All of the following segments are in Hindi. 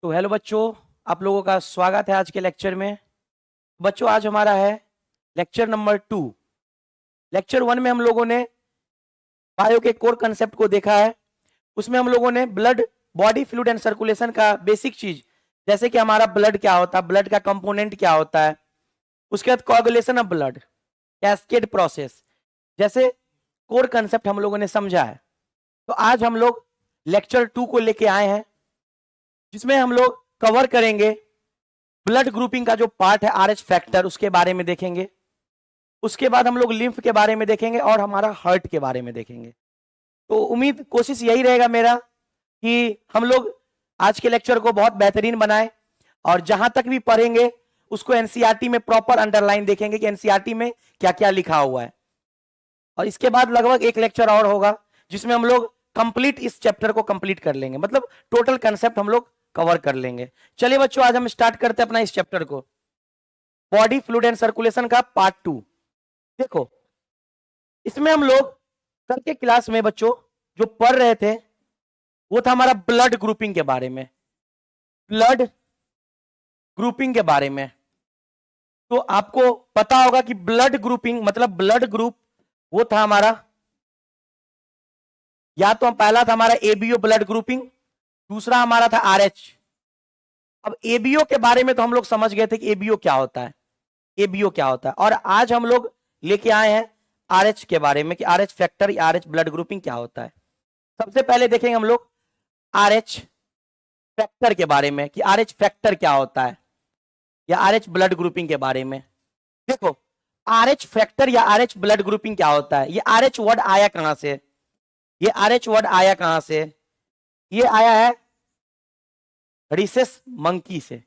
तो हेलो बच्चों, आप लोगों का स्वागत है आज के लेक्चर में। बच्चों, आज हमारा है लेक्चर नंबर 2। लेक्चर 1 में हम लोगों ने बायो के कोर कंसेप्ट को देखा है। उसमें हम लोगों ने blood, body fluid and circulation का बेसिक चीज, जैसे कि हमारा ब्लड क्या होता है, ब्लड का कंपोनेंट क्या होता है, उसके बाद coagulation of blood, cascade process, जैसे कोर कंसेप्ट हम लोगों ने समझा है। तो आज हम लोग लेक्चर 2 को लेके आए हैं, जिसमें हम लोग कवर करेंगे ब्लड ग्रुपिंग का जो पार्ट है, आरएच फैक्टर, उसके बारे में देखेंगे। उसके बाद हम लोग लिम्फ के बारे में देखेंगे और हमारा हार्ट के बारे में देखेंगे। तो उम्मीद, कोशिश यही रहेगा मेरा कि हम लोग आज के लेक्चर को बहुत बेहतरीन बनाएं और जहां तक भी पढ़ेंगे उसको एनसीईआरटी में प्रॉपर अंडरलाइन देखेंगे कि एनसीईआरटी में क्या क्या लिखा हुआ है। और इसके बाद लगभग एक लेक्चर और होगा जिसमें हम लोग कंप्लीट इस चैप्टर को कंप्लीट कर लेंगे, मतलब टोटल कंसेप्ट हम लोग कवर कर लेंगे। चलिए बच्चों, आज हम स्टार्ट करते हैं अपना इस चैप्टर को, बॉडी फ्लूइड एंड सर्कुलेशन का पार्ट 2। देखो, इसमें हम लोग कल के क्लास में बच्चों जो पढ़ रहे थे वो था हमारा ब्लड ग्रुपिंग के बारे में, ब्लड ग्रुपिंग के बारे में। तो आपको पता होगा कि ब्लड ग्रुपिंग मतलब ब्लड ग्रुप वो था हमारा, या तो पहला था हमारा एबीओ ब्लड ग्रुपिंग, दूसरा हमारा था आरएच। अब एबीओ के बारे में तो हम लोग समझ गए थे कि एबीओ क्या होता है, एबीओ क्या होता है। और आज हम लोग लेके आए हैं आरएच के बारे में कि आरएच फैक्टर या आरएच ब्लड ग्रुपिंग क्या होता है। सबसे पहले देखेंगे हम लोग आरएच फैक्टर के बारे में कि आरएच फैक्टर क्या होता है, या आरएच ब्लड ग्रुपिंग के बारे में। देखो, आरएच फैक्टर या आरएच ब्लड ग्रुपिंग क्या होता है। ये आरएच वर्ड आया कहां से, ये आरएच वर्ड आया कहां से, ये आया है रिसेस मंकी से।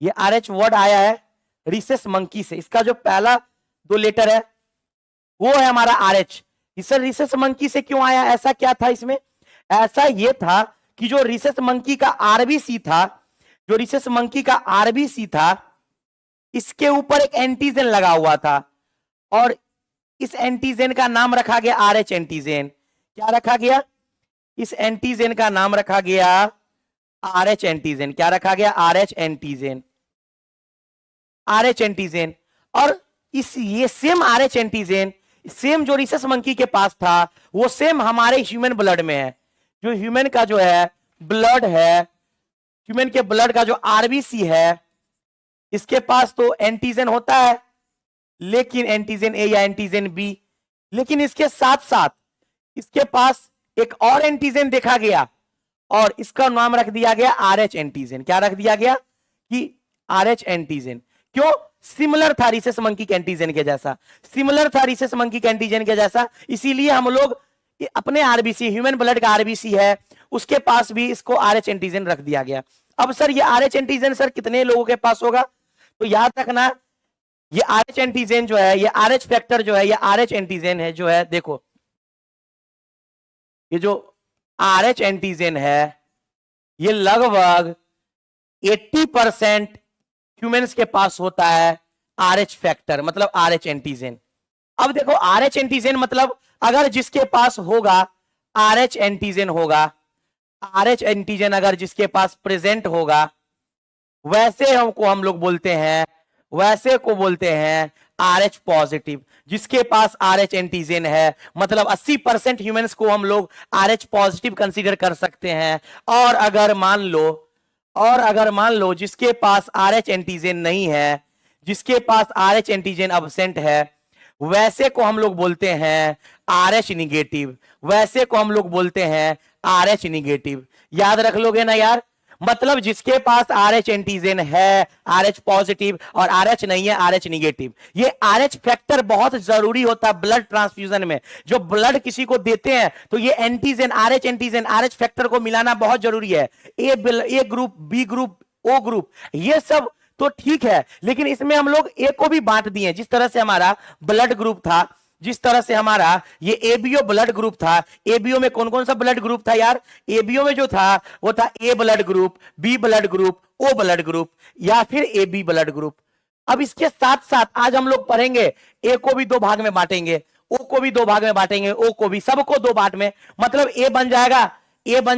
ये आरएच वर्ड आया है रिसेस मंकी से। इसका जो पहला 2 लेटर है वो है हमारा आरएच। इस रिसेस मंकी से क्यों आया, ऐसा क्या था इसमें? ऐसा ये था कि जो रिसेस मंकी का आरबीसी था, जो रिसेस मंकी का आरबीसी था, इसके ऊपर एक एंटीजन लगा हुआ था और इस एंटीजन का नाम रखा गया आरएच एंटीजन। क्या रखा गया? इस एंटीजन का नाम रखा गया आरएच एंटीजन। क्या रखा गया? RH antigen, Rh antigen. और इस ये सेम आरएच एंटीजन, सेम जो रिसेस मंकी के पास था, वो सेम हमारे ह्यूमन ब्लड में है। जो ह्यूमन का जो है ब्लड है, ह्यूमन के ब्लड का जो आरबीसी है, इसके पास तो एंटीजन होता है, लेकिन एंटीजन ए या एंटीजन बी, लेकिन इसके साथ साथ इसके पास एक और एंटीजन देखा गया और इसका नाम रख दिया गया आरएच एंटीजन। क्या रख दिया गया? कि आरएच एंटीजन। क्यों? सिमिलर था रिसेस मंकी के एंटीजन के जैसा, सिमिलर था रिसेस मंकी के एंटीजन के जैसा, इसीलिए हम लोग अपने आरबीसी, ह्यूमन ब्लड का आरबीसी है, उसके पास भी इसको आरएच एंटीजन रख दिया गया। अब सर ये आरएच एंटीजन सर कितने लोगों के पास होगा? तो याद रखना, ये आरएच एंटीजन जो है, ये आरएच फैक्टर जो है, ये आरएच एंटीजन है जो है, देखो ये जो आरएच एंटीजन है ये लगभग 80% ह्यूमंस के पास होता है आरएच फैक्टर, मतलब आरएच एंटीजन। अब देखो, आरएच एंटीजन मतलब अगर जिसके पास होगा आरएच एंटीजन होगा, आरएच एंटीजन अगर जिसके पास प्रेजेंट होगा, वैसे हमको हम लोग बोलते हैं, वैसे को बोलते हैं आरएच पॉजिटिव। जिसके पास आरएच एंटीजन है, मतलब 80% ह्यूमंस को हम लोग आरएच पॉजिटिव कंसीडर कर सकते हैं। और अगर मान लो जिसके पास आरएच एंटीजन नहीं है, जिसके पास आरएच एंटीजन अब्सेंट है, वैसे को हम लोग बोलते हैं आरएच निगेटिव, वैसे को हम लोग बोलते हैं आरएच निगेटिव। याद रख लोगे ना यार? मतलब जिसके पास आरएच एंटीजन है, आरएच पॉजिटिव, और आरएच नहीं है, आरएच निगेटिव। ये आरएच फैक्टर बहुत जरूरी होता है ब्लड ट्रांसफ्यूजन में। जो ब्लड किसी को देते हैं तो ये antigen, Rh antigen, Rh factor को मिलाना बहुत जरूरी है। A group, B group, O group, ये सब तो ठीक है, लेकिन इसमें हम लोग ए को भी बांट दिए। जिस तरह से हमारा ब्लड ग्रुप था, जिस तरह से हमारा ये एबीओ ब्लड ग्रुप था, एबीओ में कौन कौन सा ब्लड ग्रुप था यार? एबीओ में जो था वो था A blood group, B blood group, O blood group, या फिर ए बी ब्लड ग्रुप। अब इसके साथ साथ आज हम लोग पढ़ेंगे ए को भी 2 भाग में बांटेंगे, ओ को भी 2 भाग में बांटेंगे, ओ को भी, सबको 2 पार्ट में। मतलब ए बन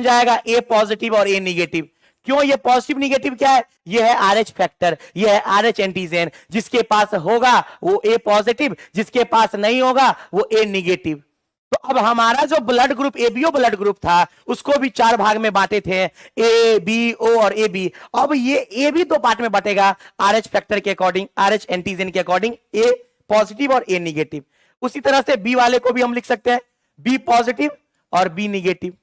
जाएगा ए पॉजिटिव और ए निगेटिव। क्यों? ये पॉजिटिव निगेटिव क्या है? ये है RH फैक्टर, ये है RH एंटीजन। जिसके पास होगा वो A पॉजिटिव, जिसके पास नहीं होगा वो A निगेटिव। तो अब हमारा जो blood group ABO blood group था उसको भी 4 भाग में बांटे थे, A, B, O और AB। अब ये A भी 2 पार्ट में बटेगा, RH फैक्टर के अकॉर्डिंग, RH एंटीजन के अकॉर्डिंग, A पॉजिटिव और A निगेटिव। उसी तरह से B वाले को भी हम लिख सकते हैं, B पॉजिटिव और B निगेटिव।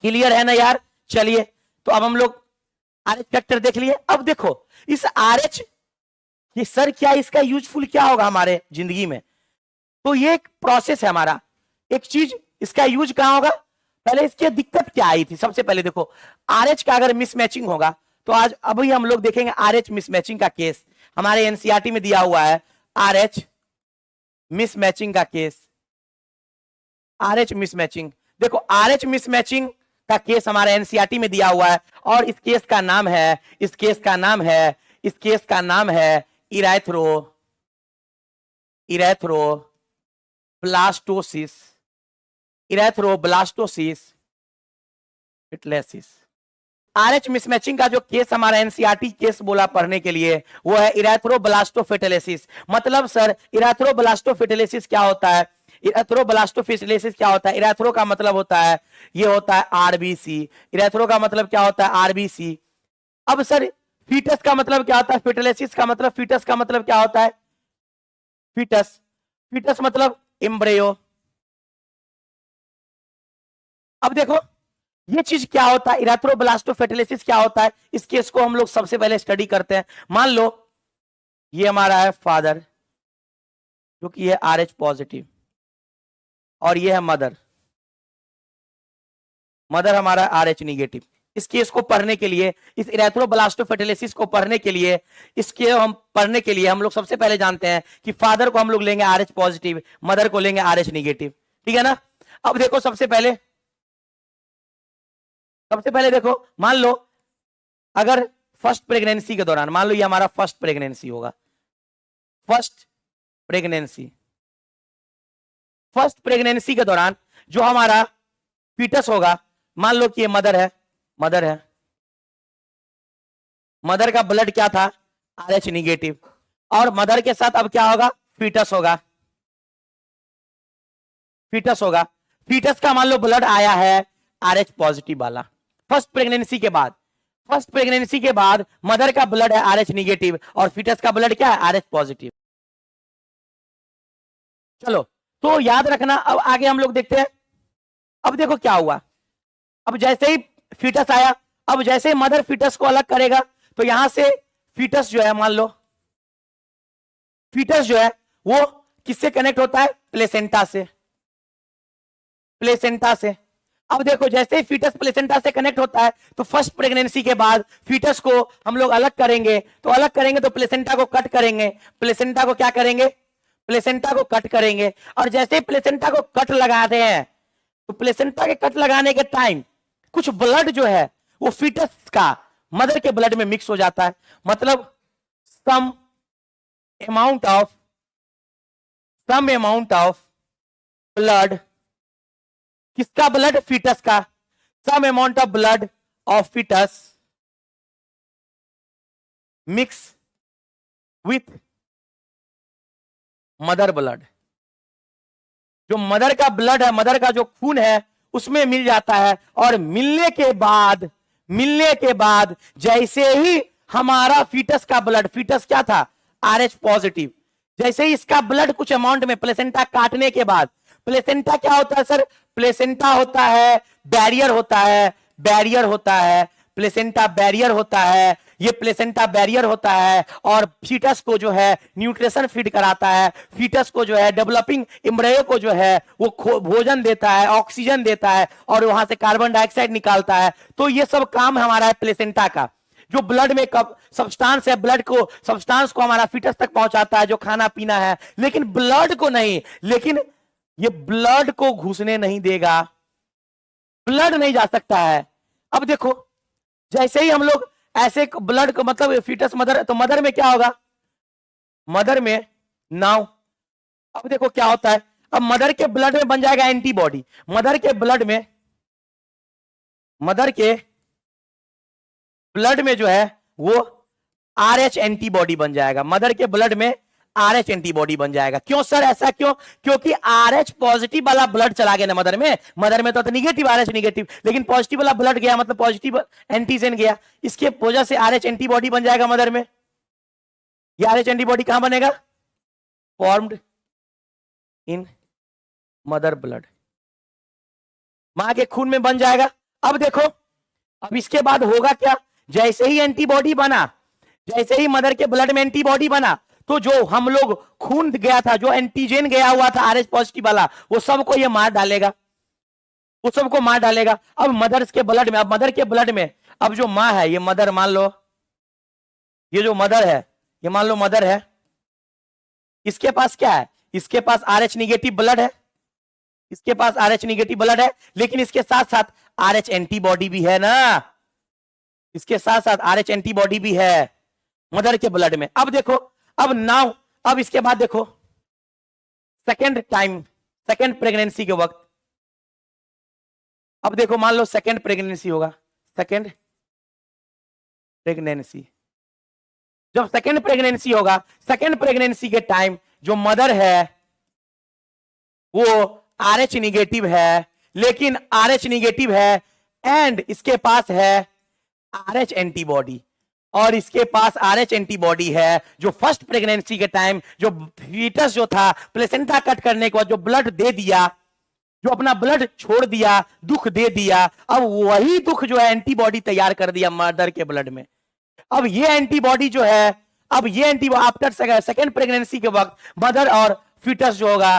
क्लियर है ना यार? चलिए, तो अब हम लोग RH फैक्टर देख लिए। अब देखो इस RH ये सर क्या इसका यूजफुल क्या होगा हमारे जिंदगी में? तो ये एक प्रोसेस है हमारा, एक चीज इसका यूज कहां होगा? पहले इसकी दिक्कत क्या आई थी? सबसे पहले देखो RH का अगर मिसमैचिंग होगा तो आज अभी हम लोग देखेंगे RH मिसमैचिंग का केस। हमारे एनसीईआरटी में दिया हुआ है RH मिसमैचिंग का केस। RH मिसमैचिंग, देखो RH मिसमैचिंग का केस हमारे एनसीईआरटी में दिया हुआ है और इस केस का नाम है, इस केस का नाम है, इस केस का नाम है इरेथ्रोब्लास्टोसिस, इरेथ्रोब्लास्टोसिस फिटलेसिस। RH मिसमैचिंग का जो केस हमारा एनसीईआरटी केस बोला पढ़ने के लिए वो है इरेथ्रोब्लास्टोफिटलेसिस। मतलब सर इरेथ्रोब्लास्टोफिटलेसिस क्या होता है? इरेथ्रोब्लास्टोफिटलेसिस क्या होता है? इरेथ्रो का मतलब होता है, ये होता है आरबीसी। इरेथ्रो का मतलब क्या होता है? आरबीसी। अब सर फीटस का मतलब क्या होता है? फिटलेसिस का मतलब, फीटस का मतलब क्या होता है? फीटस, फीटस मतलब एम्ब्रियो। अब देखो ये चीज क्या होता है? इरेथ्रोब्लास्टोफिटलेसिस क्या होता है? इस केस को हम लोग सबसे पहले स्टडी करते हैं। मान लो ये हमारा है फादर जो कि है RH पॉजिटिव और ये है मदर, मदर हमारा RH निगेटिव। इस केस को पढ़ने के लिए, इस इरेथ्रोब्लास्टोफिटलेसिस को पढ़ने के लिए, इसके हम पढ़ने के लिए हम लोग सबसे पहले जानते हैं कि फादर को हम लोग लेंगे RH पॉजिटिव, मदर को लेंगे RH निगेटिव। ठीक है ना? अब देखो सबसे पहले देखो, मान लो अगर फर्स्ट प्रेगनेंसी के दौरान, मान लो ये हमारा फर्स्ट प्रेगनेंसी होगा, फर्स्ट प्रेगनेंसी के दौरान जो हमारा फीटस होगा, मान लो कि ये मदर है, मदर का ब्लड क्या था? RH negative. और मदर के साथ अब क्या होगा? फीटस होगा, फीटस का मान लो ब्लड आया है RH पॉजिटिव वाला। फर्स्ट प्रेगनेंसी के बाद मदर का ब्लड है RH निगेटिव और फीटस का ब्लड क्या है? RH positive. चलो तो याद रखना। अब आगे हम लोग देखते हैं। अब देखो क्या हुआ, अब जैसे ही फीटस आया, अब जैसे मदर फीटस को अलग करेगा तो यहां से फीटस जो है, मान लो फीटस जो है वो किससे कनेक्ट होता है? प्लेसेंटा से। अब देखो जैसे ही फीटस प्लेसेंटा से कनेक्ट होता है तो फर्स्ट प्रेगनेंसी के बाद फीटस को हम लोग अलग करेंगे, तो प्लेसेंटा को कट करेंगे। प्लेसेंटा को क्या करेंगे? प्लेसेंटा को कट करेंगे। और जैसे ही प्लेसेंटा को कट लगाते हैं तो प्लेसेंटा के कट लगाने के टाइम कुछ ब्लड जो है वो फीटस का मदर के ब्लड में मिक्स हो जाता है। मतलब सम अमाउंट ऑफ ब्लड, किसका ब्लड? फीटस का। Some amount of blood of foetus mix with mother blood. जो मदर का ब्लड है, मदर का जो खून है उसमें मिल जाता है। और मिलने के बाद जैसे ही हमारा फीटस का ब्लड, फीटस क्या था? RH positive. जैसे ही इसका ब्लड कुछ अमाउंट में प्लेसेंटा काटने के बाद, प्लेसेंटा क्या होता है सर? प्लेसेंटा होता है बैरियर होता है, ये प्लेसेंटा बैरियर होता है और फीटस को जो है न्यूट्रिशन फीड कराता है। फीटस को जो है, डेवलपिंग एम्ब्रियो को जो है वो भोजन देता है, ऑक्सीजन देता है और वहां से कार्बन डाइऑक्साइड निकालता है। तो ये सब काम हमारा है प्लेसेंटा का। जो ब्लड में सब्सटेंस है, सब्सटेंस को हमारा फीटस तक पहुंचाता है, जो खाना पीना है, लेकिन ब्लड को नहीं। लेकिन ये ब्लड को घुसने नहीं देगा, ब्लड नहीं जा सकता है। अब देखो जैसे ही हम लोग ऐसे ब्लड को, मतलब फीटस मदर, तो मदर में क्या होगा? मदर में नाउ, अब देखो क्या होता है, अब मदर के ब्लड में बन जाएगा एंटीबॉडी। मदर के ब्लड में जो है वो RH एंटीबॉडी बन जाएगा, मदर के ब्लड में RH एंटीबॉडी बन जाएगा। क्यों सर ऐसा क्यों? क्योंकि RH पॉजिटिव वाला ब्लड चला गया ना मदर में तो निगेटिव RH निगेटिव, लेकिन पॉजिटिव वाला ब्लड गया मतलब पॉजिटिव एंटीजन गया, इसके वजह से RH एंटीबॉडी बन जाएगा मदर में। ये RH एंटीबॉडी कहां बनेगा? फॉर्म्ड इन मदर ब्लड, मां के खून में बन जाएगा। अब देखो, अब इसके बाद होगा क्या? जैसे ही एंटीबॉडी बना, जैसे ही मदर के ब्लड में एंटीबॉडी बना, तो जो हम लोग खून गया था, जो एंटीजन गया हुआ था RH पॉजिटिव वाला, वो सबको ये मार डालेगा, वो सबको मार डालेगा। अब मदर के ब्लड में, अब मदर के ब्लड में अब जो मां है, ये मदर मान लो, ये जो मदर है, ये मान लो मदर है, इसके पास क्या है? इसके पास RH निगेटिव ब्लड है, इसके पास RH निगेटिव ब्लड है, लेकिन इसके साथ साथ RH एंटीबॉडी भी है ना, इसके साथ साथ RH एंटीबॉडी भी है मदर के ब्लड में। अब देखो, अब नाउ, अब इसके बाद देखो, सेकेंड टाइम, सेकेंड प्रेगनेंसी के वक्त, अब देखो मान लो सेकेंड प्रेगनेंसी होगा, सेकेंड प्रेगनेंसी, जब सेकेंड प्रेगनेंसी होगा, सेकेंड प्रेगनेंसी के टाइम जो मदर है वो RH निगेटिव है, लेकिन RH निगेटिव है एंड इसके पास है RH एंटीबॉडी, और इसके पास RH एंटीबॉडी है जो फर्स्ट प्रेगनेंसी के टाइम जो फीटस जो था प्लेसेंटा कट करने के बाद जो ब्लड दे दिया, जो अपना ब्लड छोड़ दिया, दुख दे दिया, अब वही दुख जो है एंटीबॉडी तैयार कर दिया मदर के ब्लड में। अब ये एंटीबॉडी जो है, अब ये एंटीबॉडी आफ्टर सेकेंड प्रेगनेंसी के वक्त मदर और फीटस जो होगा,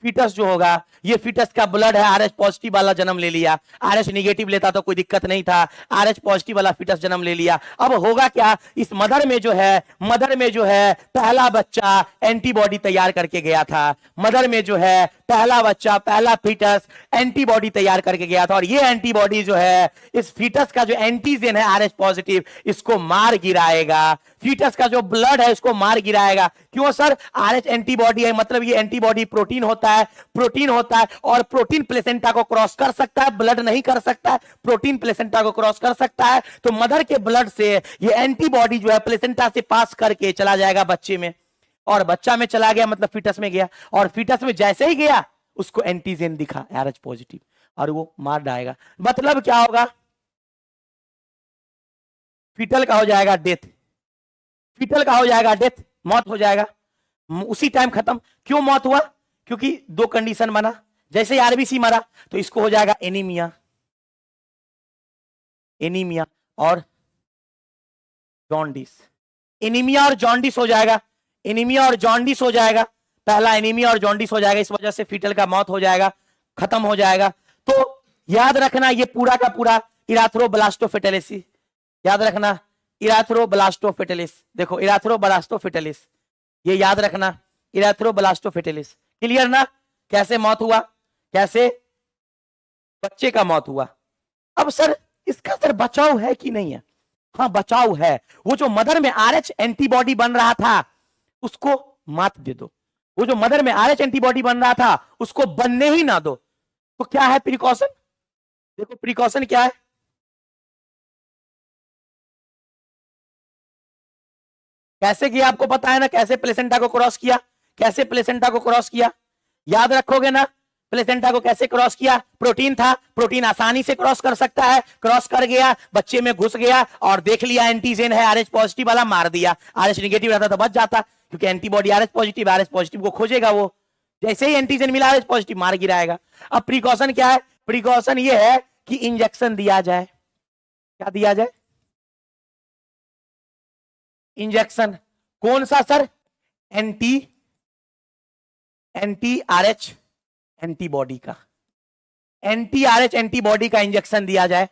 फीटस जो होगा, ये फीटस का ब्लड है RH पॉजिटिव वाला जन्म ले लिया, RH निगेटिव लेता तो कोई दिक्कत नहीं था, RH पॉजिटिव वाला फीटस जन्म ले लिया। अब होगा क्या? इस मदर में जो है, मदर में जो है पहला बच्चा एंटीबॉडी तैयार करके गया था, मदर में जो है पहला बच्चा, पहला फीटस एंटीबॉडी तैयार करके गया था, और ये एंटीबॉडी जो है इस फीटस का जो एंटीजन है RH पॉजिटिव, इसको मार गिराएगा, फीटस का जो ब्लड है इसको मार गिराएगा। क्यों सर? RH एंटीबॉडी है, मतलब ये एंटीबॉडी प्रोटीन होता है, प्रोटीन होता है, और प्रोटीन प्लेसेंटा को क्रॉस कर सकता है, ब्लड नहीं कर सकता है, प्रोटीन प्लेसेंटा को क्रॉस कर सकता है। तो मदर के ब्लड से ये एंटीबॉडी जो है प्लेसेंटा से पास करके चला जाएगा बच्चे में, और बच्चा में चला गया मतलब फीटस में गया, और फीटस में जैसे ही गया उसको एंटीजन दिखा RH पॉजिटिव, और वो मार डालेगा। मतलब क्या होगा? फीटल का हो जाएगा डेथ, फीटल का हो जाएगा डेथ, मौत हो जाएगा उसी टाइम खत्म। क्यों मौत हुआ? क्योंकि दो कंडीशन बना, जैसे ही RBC मरा तो इसको हो जाएगा एनीमिया, एनीमिया और जॉन्डिस, एनीमिया और जॉन्डिस हो जाएगा, एनीमिया और जॉन्डिस हो जाएगा, पहला एनीमिया और जॉन्डिस हो जाएगा, इस वजह से फीटल का मौत हो जाएगा, खत्म हो जाएगा। तो याद रखना ये पूरा का पूरा इराथ्रोब्लास्टोफेटेलिस, याद रखना इराथ्रोब्लास्टोफेटेलिस, देखो इराथ्रोब्लास्टोफेटेलिस, ये याद रखना इराथ्रोब्लास्टोफेटेलिस। क्लियर ना? कैसे मौत हुआ, कैसे बच्चे का मौत हुआ। अब सर इसका सर बचाव है कि नहीं है? हाँ बचाव है, वो जो मदर में RH एंटीबॉडी बन रहा था उसको मात दे दो, वो जो मदर में RH एंटीबॉडी बन रहा था उसको बनने ही ना दो। तो क्या है प्रिकॉशन? देखो प्रिकॉशन क्या है, कैसे किया आपको पता है ना, कैसे प्लेसेंटा को क्रॉस किया, कैसे प्लेसेंटा को क्रॉस किया, याद रखोगे ना? प्लेसेंटा को कैसे क्रॉस किया? प्रोटीन था, प्रोटीन आसानी से क्रॉस कर सकता है, क्रॉस कर गया, बच्चे में घुस गया और देख लिया एंटीजन है RH पॉजिटिव वाला, मार दिया। RH निगेटिव रहता तो बच जाता, क्योंकि एंटीबॉडी RH पॉजिटिव को खोजेगा, वो जैसे ही एंटीजन मिला RH पॉजिटिव मार गिराएगा। अब प्रिकॉशन क्या है? प्रिकॉशन ये है कि इंजेक्शन दिया जाए। क्या दिया जाए? इंजेक्शन। कौन सा सर? एंटी RH एंटीबॉडी का, एंटी RH एंटीबॉडी का इंजेक्शन दिया जाए।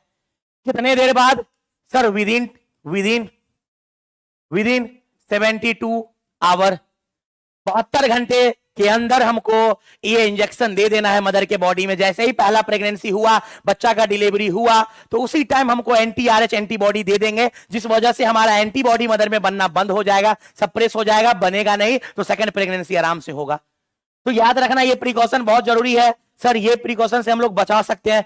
कितने देर बाद? सर विदिन 72 आवर, 72 घंटे के अंदर हमको ये इंजेक्शन दे देना है मदर के बॉडी में। जैसे ही पहला प्रेगनेंसी हुआ, बच्चा का डिलीवरी हुआ, तो उसी टाइम हमको एंटी RH एंटीबॉडी दे देंगे, जिस वजह से हमारा एंटीबॉडी मदर में बनना बंद हो जाएगा, सप्रेस हो जाएगा, बनेगा नहीं, तो सेकंड प्रेगनेंसी आराम से होगा। तो याद रखना ये प्रिकॉशन बहुत जरूरी है सर, ये प्रिकॉशन से हम लोग बचा सकते हैं।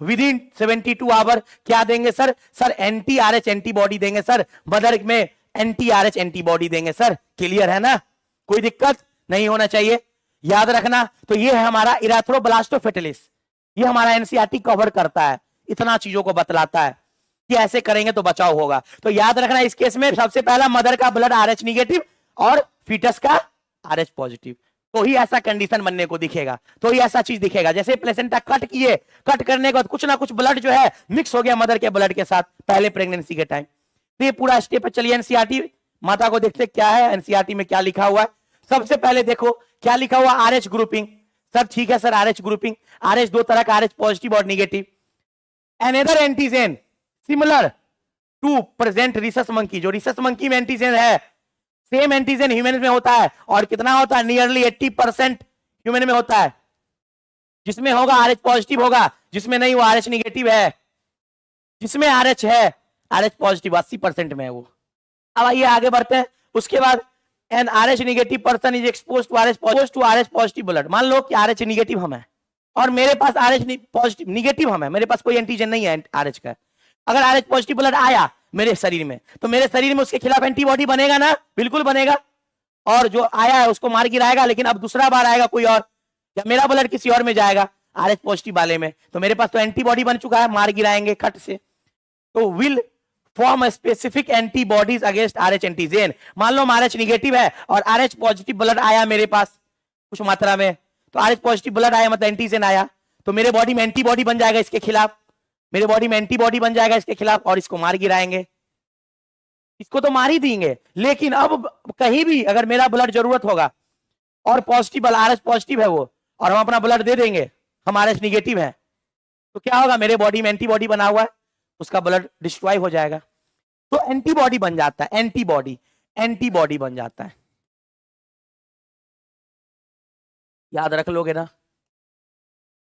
विद इन 72 आवर क्या देंगे sir? Sir anti RH antibody देंगे सर, मदर में एंटी आरएच एंटीबॉडी देंगे सर। क्लियर है ना? कोई दिक्कत नहीं होना चाहिए, याद रखना। तो ये है हमारा इरेथ्रोब्लास्टोफेटिलिस, ये हमारा एनसीईआरटी कवर करता है, इतना चीजों को बतलाता है कि ऐसे करेंगे तो बचाव होगा। तो याद रखना इस केस में सबसे पहला मदर का ब्लड आरएच निगेटिव और फीटस का आरएच पॉजिटिव, तो ही ऐसा कंडीशन बनने को दिखेगा, तो ही ऐसा चीज दिखेगा। जैसे प्लेसेंटा कट किए, कट करने के बाद कुछ ना कुछ ब्लड जो है मिक्स हो गया मदर के ब्लड के साथ पहले प्रेगनेंसी के टाइम। तो ये पूरा स्टेप पे चलिए एनसीईआरटी माता को देखते क्या है एनसीईआरटी में क्या लिखा हुआ है। सबसे पहले देखो क्या लिखा हुआ, आरएच ग्रुपिंग। सब ठीक है सर, आरएच ग्रुपिंग, आरएच दो तरह का, आरएच पॉजिटिव और negative. Another antigen similar to present rhesus monkey, जो रिसस मंकी में एंटीजन है सेम एंटीजन ह्यूमन में होता है, और कितना होता है? नियरली 80% ह्यूमन में होता है। जिसमें होगा आरएच पॉजिटिव होगा, जिसमें नहीं वो आरएच निगेटिव है। जिसमें आरएच है आरएच पॉजिटिव 80% में है वो। अब आइए आगे बढ़ते हैं। उसके बाद an Rh negative person is expose to Rh positive blood. मान लो कि आरएच निगेटिव हम है और मेरे पास आरएच पॉजिटिव निगेटिव हम है, मेरे पास कोई एंटीजन नहीं है आरएच का। अगर आरएच पॉजिटिव ब्लड आया मेरे शरीर में तो मेरे शरीर में उसके खिलाफ एंटीबॉडी बनेगा ना? बिल्कुल बनेगा। और जो आया है उसको मार गिराएगा, लेकिन अब दूसरा बार आएगा कोई और, या मेरा ब्लड किसी और में जाएगा आरएच पॉजिटिव वाले में, तो मेरे पास तो एंटीबॉडी बन चुका है, मार गिराएंगे कट से, तो will form specific antibodies against Rh antigen. मान लो आरएच निगेटिव है और आरएच पॉजिटिव ब्लड आया मेरे पास कुछ मात्रा में, तो आरएच पॉजिटिव ब्लड आया मतलब एंटीजन आया, तो मेरे बॉडी में एंटीबॉडी बन जाएगा इसके खिलाफ, मेरे बॉडी में एंटीबॉडी बन जाएगा इसके खिलाफ, और इसको मार गिराएंगे। इसको तो मार ही देंगे, लेकिन अब कहीं भी अगर मेरा ब्लड जरूरत होगा और पॉजिटिव आरएच पॉजिटिव है वो, और हम अपना ब्लड दे देंगे, हम आरएच निगेटिव है, तो क्या होगा? मेरे बॉडी में एंटीबॉडी बना हुआ है, उसका ब्लड डिस्ट्रॉय हो जाएगा, तो एंटीबॉडी बन जाता है, एंटीबॉडी बन जाता है। याद रख लोगे ना?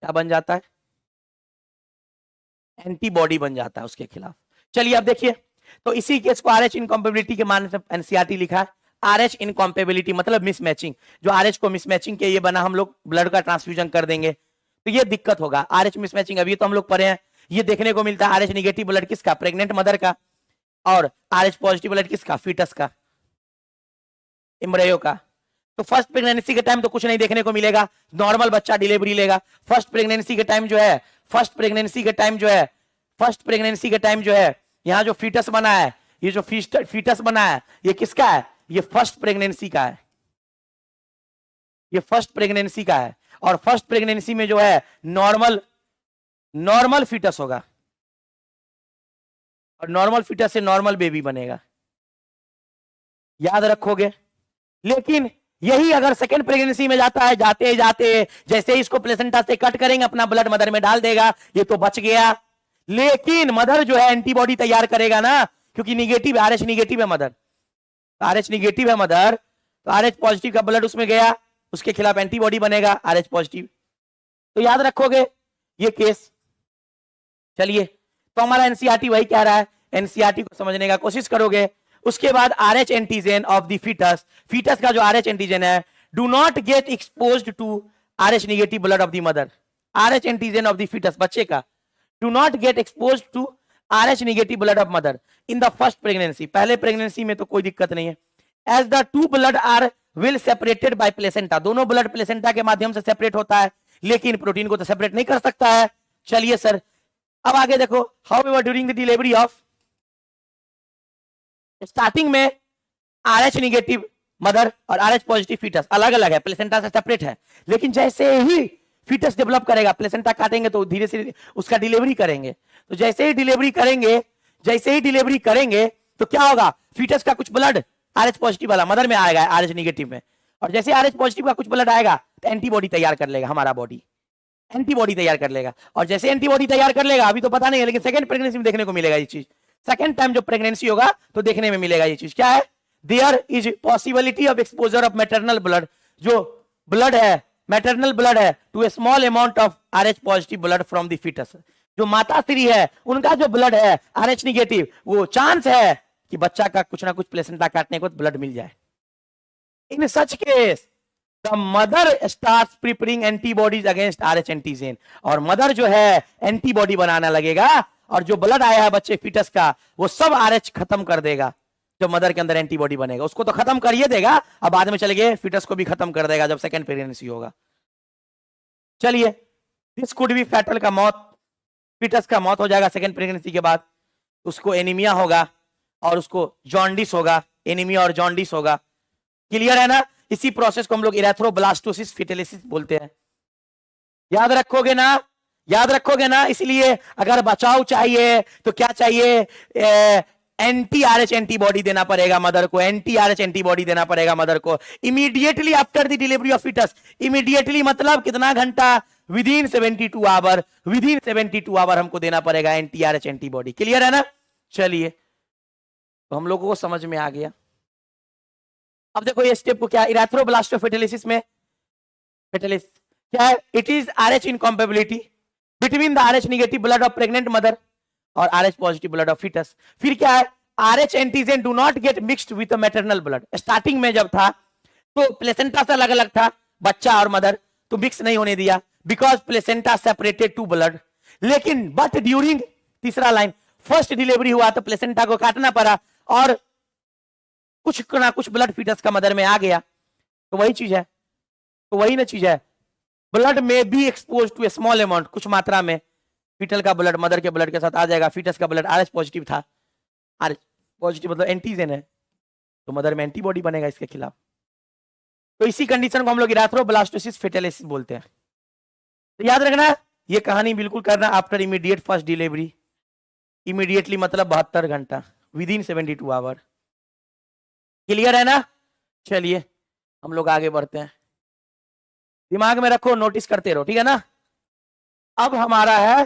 क्या बन जाता है? एंटीबॉडी बन जाता है उसके खिलाफ। चलिए अब देखिए, तो इसी केस को आरएच इनकॉम्पेबिलिटी के मान से एनसीईआरटी लिखा है। आरएच इनकॉम्पेबिलिटी मतलब मिसमैचिंग, जो आरएच को मिसमैचिंग के ये बना हम लोग ब्लड का ट्रांसफ्यूजन कर देंगे तो ये दिक्कत होगा। आरएच मिसमैचिंग अभी तो हम लोग पढ़े हैं, ये देखने को मिलता है। आरएच निगेटिव ब्लड किसका? प्रेग्नेंट मदर का, और आरएच पॉजिटिव ब्लड किसका? फीटस का, एम्ब्रियो का। तो फर्स्ट प्रेगनेंसी के टाइम तो कुछ नहीं देखने को मिलेगा, नॉर्मल बच्चा डिलीवरी लेगा। फर्स्ट प्रेगनेंसी के टाइम जो है यहाँ जो फीटस बना है, ये जो फीटस बना है ये किसका है? ये फर्स्ट प्रेगनेंसी का है, ये फर्स्ट प्रेगनेंसी का है। और फर्स्ट प्रेगनेंसी में जो है नॉर्मल फीटस होगा, और नॉर्मल फीटस से नॉर्मल बेबी बनेगा, याद रखोगे। लेकिन यही अगर सेकेंड प्रेगनेंसी में जाता है, जाते जाते जैसे ही इसको प्लेसेंटा से कट करेंगे अपना ब्लड मदर में डाल देगा, ये तो बच गया। लेकिन मदर जो है एंटीबॉडी तैयार करेगा ना, क्योंकि निगेटिव आरएच निगेटिव है मदर, आरएच निगेटिव है मदर, तो आरएच पॉजिटिव का ब्लड उसमें गया, उसके खिलाफ एंटीबॉडी बनेगा आरएच पॉजिटिव। तो याद रखोगे ये केस। चलिए, तो हमारा एनसीईआरटी वही कह रहा है, एनसीईआरटी को समझने का कोशिश करोगे। उसके बाद Rh antigen of the foetus, foetus का जो आरएच एंटीजन है, do not get exposed to Rh negative blood of the mother. Rh antigen of the foetus बच्चे का do not get exposed to Rh negative blood of mother in the first pregnancy. पहले प्रेगनेंसी में तो कोई दिक्कत नहीं है। As the two blood are will separated by placenta, दोनों ब्लड प्लेसेंटा के माध्यम से सेपरेट होता है, लेकिन प्रोटीन को तो सेपरेट नहीं कर सकता है। चलिए सर, अब आगे देखो, however during the delivery of, starting में आरएच निगेटिव मदर और आरएच पॉजिटिव फीटस अलग अलग है, प्लेसेंटा से सेपरेट है। लेकिन जैसे ही फीटस डेवलप करेगा, प्लेसेंटा काटेंगे तो धीरे से उसका डिलीवरी करेंगे, तो जैसे ही डिलीवरी करेंगे तो क्या होगा? फीटस का कुछ ब्लड आरएच पॉजिटिव वाला मदर में आएगा आरएच निगेटिव में, और जैसे आरएच पॉजिटिव का कुछ ब्लड आएगा तो एंटीबॉडी तैयार कर लेगा हमारा बॉडी, एंटीबॉडी तैयार कर लेगा। और जैसे एंटीबॉडी तैयार कर लेगा, अभी तो पता नहीं है, लेकिन सेकंड प्रेगनेंसी में देखने को मिलेगा ये चीज। सेकंड टाइम जो प्रेगनेंसी होगा तो देखने में मिलेगा ये चीज। क्या है? There is possibility of exposure of maternal blood, जो ब्लड है मैटरनल ब्लड है, to a small amount of Rh positive blood from the foetus. जो माता श्री है उनका जो ब्लड है आरएच निगेटिव, वो चांस है कि बच्चा का कुछ ना कुछ प्लेसेंटा काटने को ब्लड मिल जाए। In such case the mother start preparing antibodies against Rh antigen, और मदर जो है एंटीबॉडी बनाना लगेगा, और जो ब्लड आया है बच्चे फीटस का वो सब आरएच खत्म कर देगा। जो मदर के अंदर एंटीबॉडी बनेगा उसको तो खत्म कर ही देगा, अब बाद में चले गए फीटस को भी खत्म कर देगा जब सेकंड प्रेगनेंसी होगा। चलिए, दिस कुड बी फैटल, का मौत, फीटस का मौत हो जाएगा सेकंड प्रेगनेंसी के बाद, उसको एनीमिया होगा और उसको जॉन्डिस होगा, एनीमिया और जॉन्डिस होगा। क्लियर है ना? इसी प्रोसेस को हम लोग इरेथ्रोब्लास्टोसिस फेटलिसिस बोलते हैं। याद रखोगे ना? याद रखोगे ना? इसलिए अगर बचाव चाहिए तो क्या चाहिए? एंटी आरएच एंटीबॉडी देना पड़ेगा मदर को, एंटी आरएच एंटीबॉडी देना पड़ेगा मदर को immediately after the delivery of foetus. Immediately मतलब कितना घंटा? विदिन 72 आवर, विदिन 72 आवर हमको देना पड़ेगा एंटी आरएच एंटीबॉडी। क्लियर है ना? चलिए, तो हम लोगों को समझ में आ गया। अब देखो ये स्टेप को क्या, इरेथ्रोब्लास्टोफेटलिसिस में फेटलिस क्या है? It is Rh incompatibility between the Rh negative blood of pregnant mother और Rh positive blood of foetus. फिर क्या है? Rh antigen do not get mixed with maternal blood. Starting में जब था तो प्लेसेंटा से अलग अलग था बच्चा और मदर, तो मिक्स नहीं होने दिया because placenta separated to blood. लेकिन बट ड्यूरिंग, तीसरा लाइन, फर्स्ट डिलीवरी हुआ तो प्लेसेंटा को काटना पड़ा और कुछ ना कुछ ब्लड फीटस का मदर में आ गया। तो वही चीज है, तो वही ना चीज है, ब्लड में be expose to a small amount, कुछ मात्रा में फीटल का ब्लड मदर के ब्लड के साथ आ जाएगा। फीटस का ब्लड आरएच पॉजिटिव था, आरएच पॉजिटिव मतलब एंटीजन है, तो मदर में एंटीबॉडी बनेगा इसके खिलाफ। तो इसी कंडीशन को हम लोग इरेथ्रोब्लास्टोसिस फेटलिसिस बोलते हैं। तो याद रखना, ये कहानी बिल्कुल करना after immediate first delivery. Immediately मतलब 72 घंटा, विद इन 72 आवर। क्लियर है ना? चलिए हम लोग आगे बढ़ते हैं, दिमाग में रखो, नोटिस करते रहो, ठीक है ना? अब हमारा है,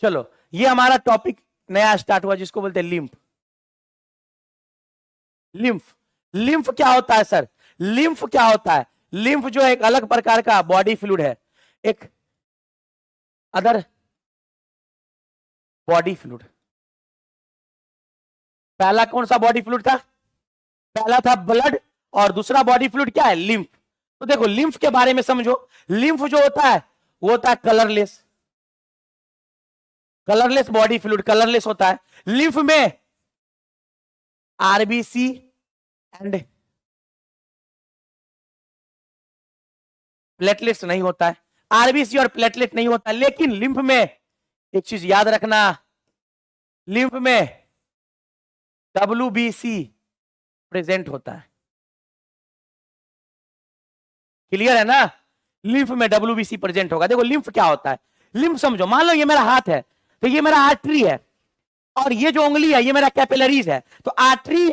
चलो ये हमारा टॉपिक नया स्टार्ट हुआ जिसको बोलते हैं लिम्फ। लिम्फ, लिम्फ क्या होता है सर? लिम्फ क्या होता है? लिम्फ जो एक अलग प्रकार का बॉडी फ्लूइड है, एक अदर बॉडी फ्लूइड। पहला कौन सा बॉडी फ्लूइड था? पहला था ब्लड, और दूसरा बॉडी फ्लूइड क्या है? लिम्फ। तो देखो लिम्फ के बारे में समझो। लिम्फ जो होता है वो होता है colourless, colourless body fluid, colourless होता है। लिम्फ में आरबीसी एंड प्लेटलेट्स नहीं होता है, आरबीसी और प्लेटलेट नहीं होता है। लेकिन लिम्फ में एक चीज याद रखना, लिम्फ में डब्ल्यूबीसी प्रेजेंट होता है। क्लियर है ना? लिम्फ में डब्ल्यूबीसी प्रेजेंट होगा। देखो लिम्फ क्या होता है? लिम्फ समझो, मान लो ये मेरा हाथ है तो ये मेरा आर्टरी है, और ये जो उंगली है ये मेरा कैपिलरीज है। तो आर्टरी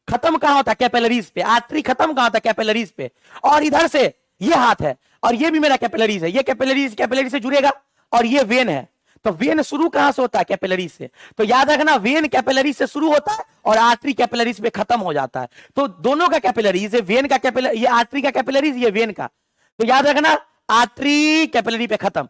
खत्म कहां होता है? कैपिलरीज पे। आर्टरी खत्म कहां होता है? कैपिलरीज पे। और इधर से ये हाथ है और ये भी मेरा कैपिलरीज है, ये कैपिलरीज कैपिलरी से जुड़ेगा, और ये वेन है। तो वेन शुरू कहां से होता है? कैपिलरी से। तो याद रखना, वेन कैपिलरी से शुरू होता है और आर्टरी कैपिलरीज पे खत्म हो जाता है। तो दोनों का कैपिलरीज है, वेन का कैपिलरी, ये आर्टरी का कैपिलरीज, ये वेन का। तो याद रखना, आर्टरी कैपिलरी पे खत्म,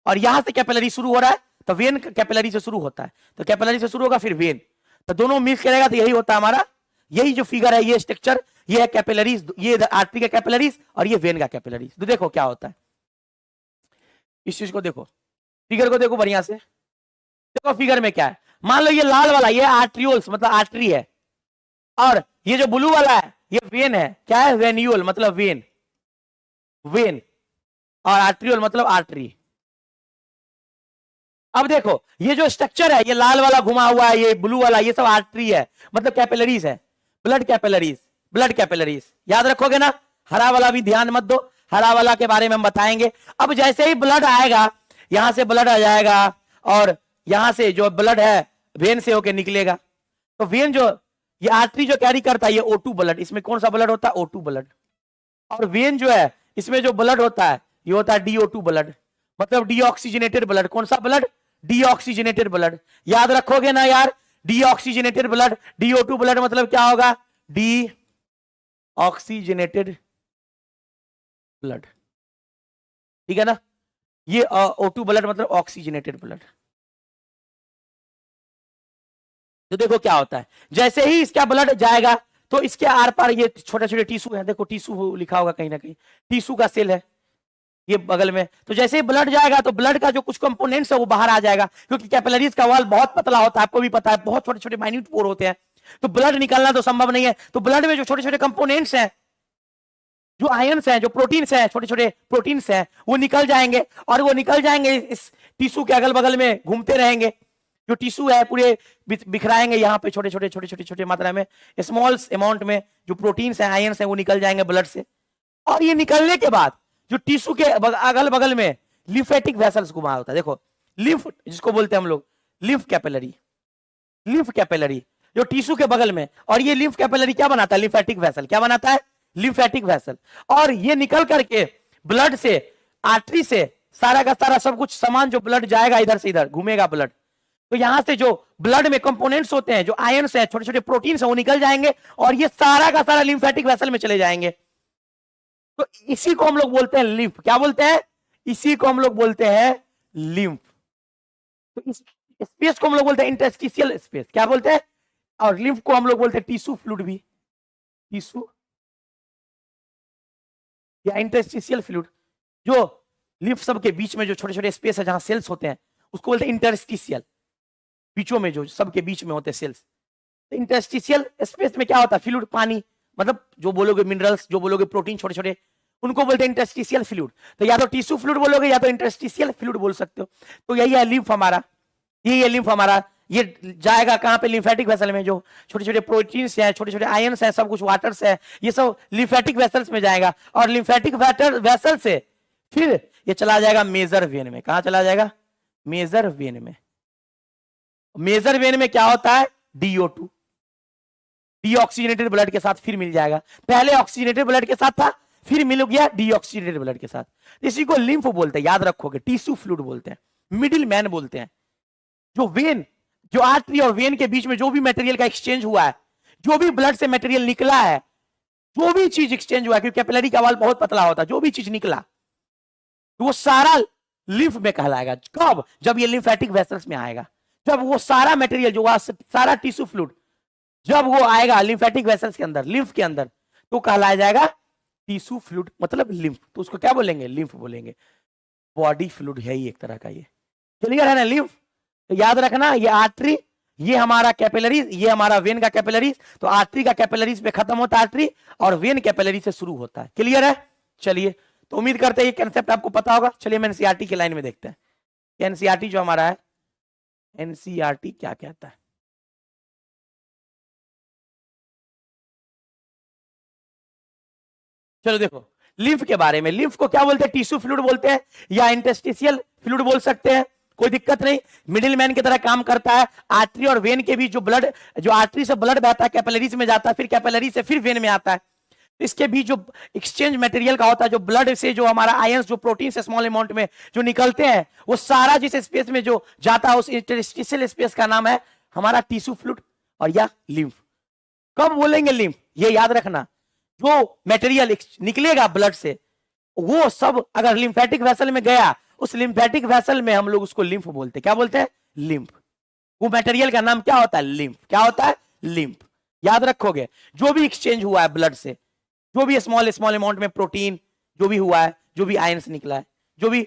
और यहां से कैपिलरी शुरू हो रहा है, तो वेन कैपिलरी से शुरू होता है, तो कैपिलरी से शुरू होगा फिर वेन, तो दोनों मिक्स करेगा तो यही होता है हमारा, यही जो फिगर है, ये स्ट्रक्चर, ये है कैपिलरीज, ये आर्टरी का कैपिलरीज और ये वेन का कैपिलरीज। तो देखो क्या होता है, इस चीज को देखो, फिगर को देखो बढ़िया से, देखो फिगर में क्या है। मान लो ये लाल वाला ये आर्ट्रियोल्स मतलब आर्टरी है, और ये जो ब्लू वाला है ये वेन है। क्या है? वेन्यूल मतलब वेन, वेन, और आर्ट्रियोल मतलब आर्टरी। अब देखो ये जो स्ट्रक्चर है, ये लाल वाला घुमा हुआ है, ये ब्लू वाला, ये सब आर्टरी है, मतलब कैपिलरीज है, ब्लड कैपिलरीज, ब्लड कैपिलरीज। याद रखोगे ना? हरा वाला भी ध्यान मत दो, हरा वाला के बारे में हम बताएंगे। अब जैसे ही ब्लड आएगा, यहां से ब्लड आ जाएगा, और यहां से जो ब्लड है वेन से होके निकलेगा। तो वेन जो, ये आर्टरी जो कैरी करता है, ये O2 ब्लड, इसमें कौन सा ब्लड होता है? O2 blood. और वेन जो है, इसमें जो ब्लड होता है ये होता है DO2 ब्लड, मतलब डीऑक्सीजनेटेड ब्लड। कौन सा ब्लड? Deoxygenated blood. याद रखोगे ना यार? डीऑक्सीजनेटेड ब्लड, DO2 ब्लड मतलब क्या होगा? डीऑक्सीजनेटेड ब्लड, ठीक है ना? ये O2 ब्लड मतलब ऑक्सीजनेटेड ब्लड। तो देखो क्या होता है, जैसे ही इसका ब्लड जाएगा तो इसके आर पार ये छोटे छोटे टिश्यू है, देखो टिश्यू लिखा होगा कहीं ना कहीं, टिश्यू का सेल है ये बगल में। तो जैसे ही ब्लड जाएगा तो ब्लड का जो कुछ कंपोनेंट्स है वो बाहर आ जाएगा, क्योंकि कैपिलरीज का वॉल बहुत पतला होता है, आपको भी पता है, बहुत छोटे छोटे माइन्यूट पोर होते हैं, तो ब्लड निकलना तो संभव नहीं है। तो ब्लड में जो छोटे छोटे कंपोनेंट्स हैं, जो आयंस हैं, जो प्रोटीन्स हैं, छोटे छोटे प्रोटीन्स हैं, वो निकल जाएंगे, और वो निकल जाएंगे इस टिश्यू के अगल बगल में घूमते रहेंगे। जो टिश्यू है पूरे बिखराएंगे यहाँ पे छोटे छोटे छोटे छोटे छोटे मात्रा में, स्मॉल अमाउंट में जो प्रोटीन्स हैं, आयंस हैं, वो निकल जाएंगे ब्लड से। और ये निकलने के बाद जो टिश्यू के अगल बगल में लिम्फेटिक वेसल्स घुमा होता है, देखो लिम्फ जिसको बोलते हैं हम लोग लिम्फ कैपिलरी, लिम्फ कैपिलरी जो टिश्यू के बगल में, और ये लिम्फ कैपिलरी क्या बनाता है, लिम्फेटिक वेसल, क्या बनाता है, लिम्फेटिक वेसल। और ये निकल करके ब्लड से, आर्टरी से सारा का सारा सब कुछ सामान जो ब्लड जाएगा इधर से इधर घूमेगा ब्लड, तो यहां से जो ब्लड में कंपोनेंट्स होते हैं, जो आयंस है, छोटे छोटे प्रोटीन्स है, वो निकल जाएंगे और ये सारा का सारा लिम्फेटिक वेसल में चले जाएंगे। तो इसी को हम लोग बोलते हैं लिम्फ, क्या बोलते हैं, इसी को हम लोग बोलते हैं लिम्फ। तो इस स्पेस को हम लोग बोलते हैं इंटरस्टिशियल स्पेस, क्या बोलते हैं, और लिम्फ को हम लोग बोलते हैं टिश्यू फ्लूइड भी, टिश्यू या इंटरस्टिशियल फ्लूइड। जो लिम्फ सब के बीच में जो छोटे छोटे स्पेस है जहां सेल्स होते हैं उसको बोलते हैं इंटरस्टिशियल, बीचों में जो सबके बीच में होते हैं सेल्स। तो इंटरस्टिशियल स्पेस में क्या होता है, फ्लूइड, पानी, मतलब जो बोलोगे मिनरल्स, जो बोलोगे प्रोटीन छोटे छोटे, उनको बोलते हैं इंटरस्टिशियल फ्लूइड। तो या तो टिश्यू फ्लूइड बोलोगे या तो इंटरस्टिशियल फ्लूइड बोल सकते हो। तो यही है लिम्फ हमारा, यही है लिम्फ हमारा। ये जाएगा कहां पे, लिम्फेटिक वेसल में, जो छोटे छोटे प्रोटीन्स हैं, छोटे छोटे आयंस हैं, सब कुछ वाटर्स है, ये सब लिम्फेटिक वेसल्स में जाएगा। और लिम्फेटिक वेसल से फिर ये चला जाएगा मेजर वेन में। कहां चला जाएगा, मेजर वेन में। मेजर वेन में क्या होता है, DO2, डीऑक्सीजनेटेड ब्लड के साथ फिर मिल जाएगा। पहले ऑक्सीजनेटेड ब्लड के साथ था, फिर मिल गया डीऑक्सीजनेटेड ब्लड के साथ। इसी को लिम्फ बोलते हैं, याद रखोगे, टिश्यू फ्लूइड बोलते हैं, मिडिल मैन बोलते हैं। जो वेन, जो आर्टरी और वेन के बीच में जो भी मटेरियल का एक्सचेंज हुआ है, जो भी ब्लड से मटेरियल निकला है, जो भी चीज एक्सचेंज हुआ है, क्योंकि कैपिलरी का वॉल बहुत पतला होता है, जो भी चीज निकला तो वो सारा लिम्फ में कहलाएगा। कब, जब ये लिम्फेटिक वेसल्स में आएगा, जब वो सारा मटेरियल जो सारा टिश्यू फ्लूइड जब वो आएगा लिम्फेटिक वेसल्स के अंदर, लिम्फ के अंदर, तो कहलाया जाएगा टिश्यू फ्लूइड, मतलब लिम्फ। तो उसको क्या बोलेंगे, लिम्फ बोलेंगे। बॉडी फ्लूइड है ही एक तरह का। ये क्लियर है ना, लिम्फ। तो याद रखना, ये आर्टरी, ये हमारा कैपिलरीज, ये हमारा वेन का कैपिलरीज। तो आर्टरी का कैपिलरीज पे खत्म होता है आर्टरी, और वेन कैपिलरी से शुरू होता है। क्लियर है, चलिए। तो उम्मीद करते हैं ये कंसेप्ट आपको पता होगा। चलिए हम एनसीईआरटी के लाइन में देखते हैं, एनसीईआरटी जो हमारा है, एनसीईआरटी क्या कहता है। चलो देखो लिम्फ के बारे में, लिम्फ को क्या बोलते हैं, टिश्यू फ्लूइड बोलते हैं या इंटरस्टिशियल फ्लूइड बोल सकते हैं, कोई दिक्कत नहीं। मिडिल मैन की तरह काम करता है। आर्टरी और वेन के बीच जो ब्लड, जो आर्टरी से ब्लड बहता है, कैपिलरीज में जाता है, फिर कैपिलरी से फिर वेन में आता है। इसके बीच जो एक्सचेंज मटेरियल का होता है, जो ब्लड से जो हमारा आयंस, जो प्रोटीन से स्मॉल अमाउंट में जो निकलते हैं, वो सारा जिस स्पेस में जो जाता है, उस इंटरस्टिशियल स्पेस का नाम है हमारा टिश्यू फ्लूइड और या लिम्फ। कब बोलेंगे लिम्फ, ये याद रखना, जो मटेरियल निकलेगा ब्लड से, वो सब अगर लिम्फेटिक वेसल में गया, उस लिम्फेटिक वेसल में हम लोग उसको लिम्फ बोलते हैं। क्या बोलते हैं, लिम्फ। वो मटेरियल का नाम क्या होता है, लिम्फ। क्या होता है, लिम्फ। याद रखोगे, जो भी एक्सचेंज हुआ है ब्लड से, जो भी स्मॉल स्मॉल अमाउंट में प्रोटीन जो भी हुआ है, जो भी आयंस निकला है, जो भी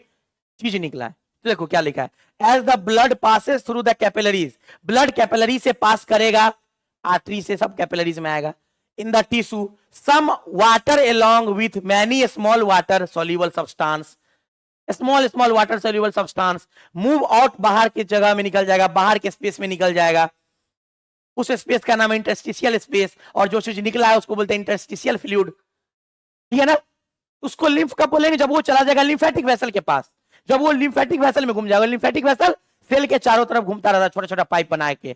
चीज निकला है, तो देखो क्या लिखा है, as the blood passes through the capillaries, blood capillary से पास करेगा, आर्टरी से सब कैपिलरीज में आएगा। In the tissue some water along with many small water soluble substance, small small water soluble substance move out, बाहर की जगह में निकल जाएगा, बाहर के स्पेस में निकल जाएगा। उस स्पेस का नाम है इंटरस्टिशियल स्पेस, और जो चीज निकला है उसको बोलते हैं इंटरस्टिशियल फ्लूइड। ठीक है ना, उसको लिम्फ कब बोलेंगे, जब वो चला जाएगा लिम्फेटिक वेसल के पास, जब वो लिम्फेटिक वेसल में घूम जाएगा। लिम्फेटिक वेसल सेल के चारों तरफ घूमता रहता है, छोटा छोटा पाइप बना के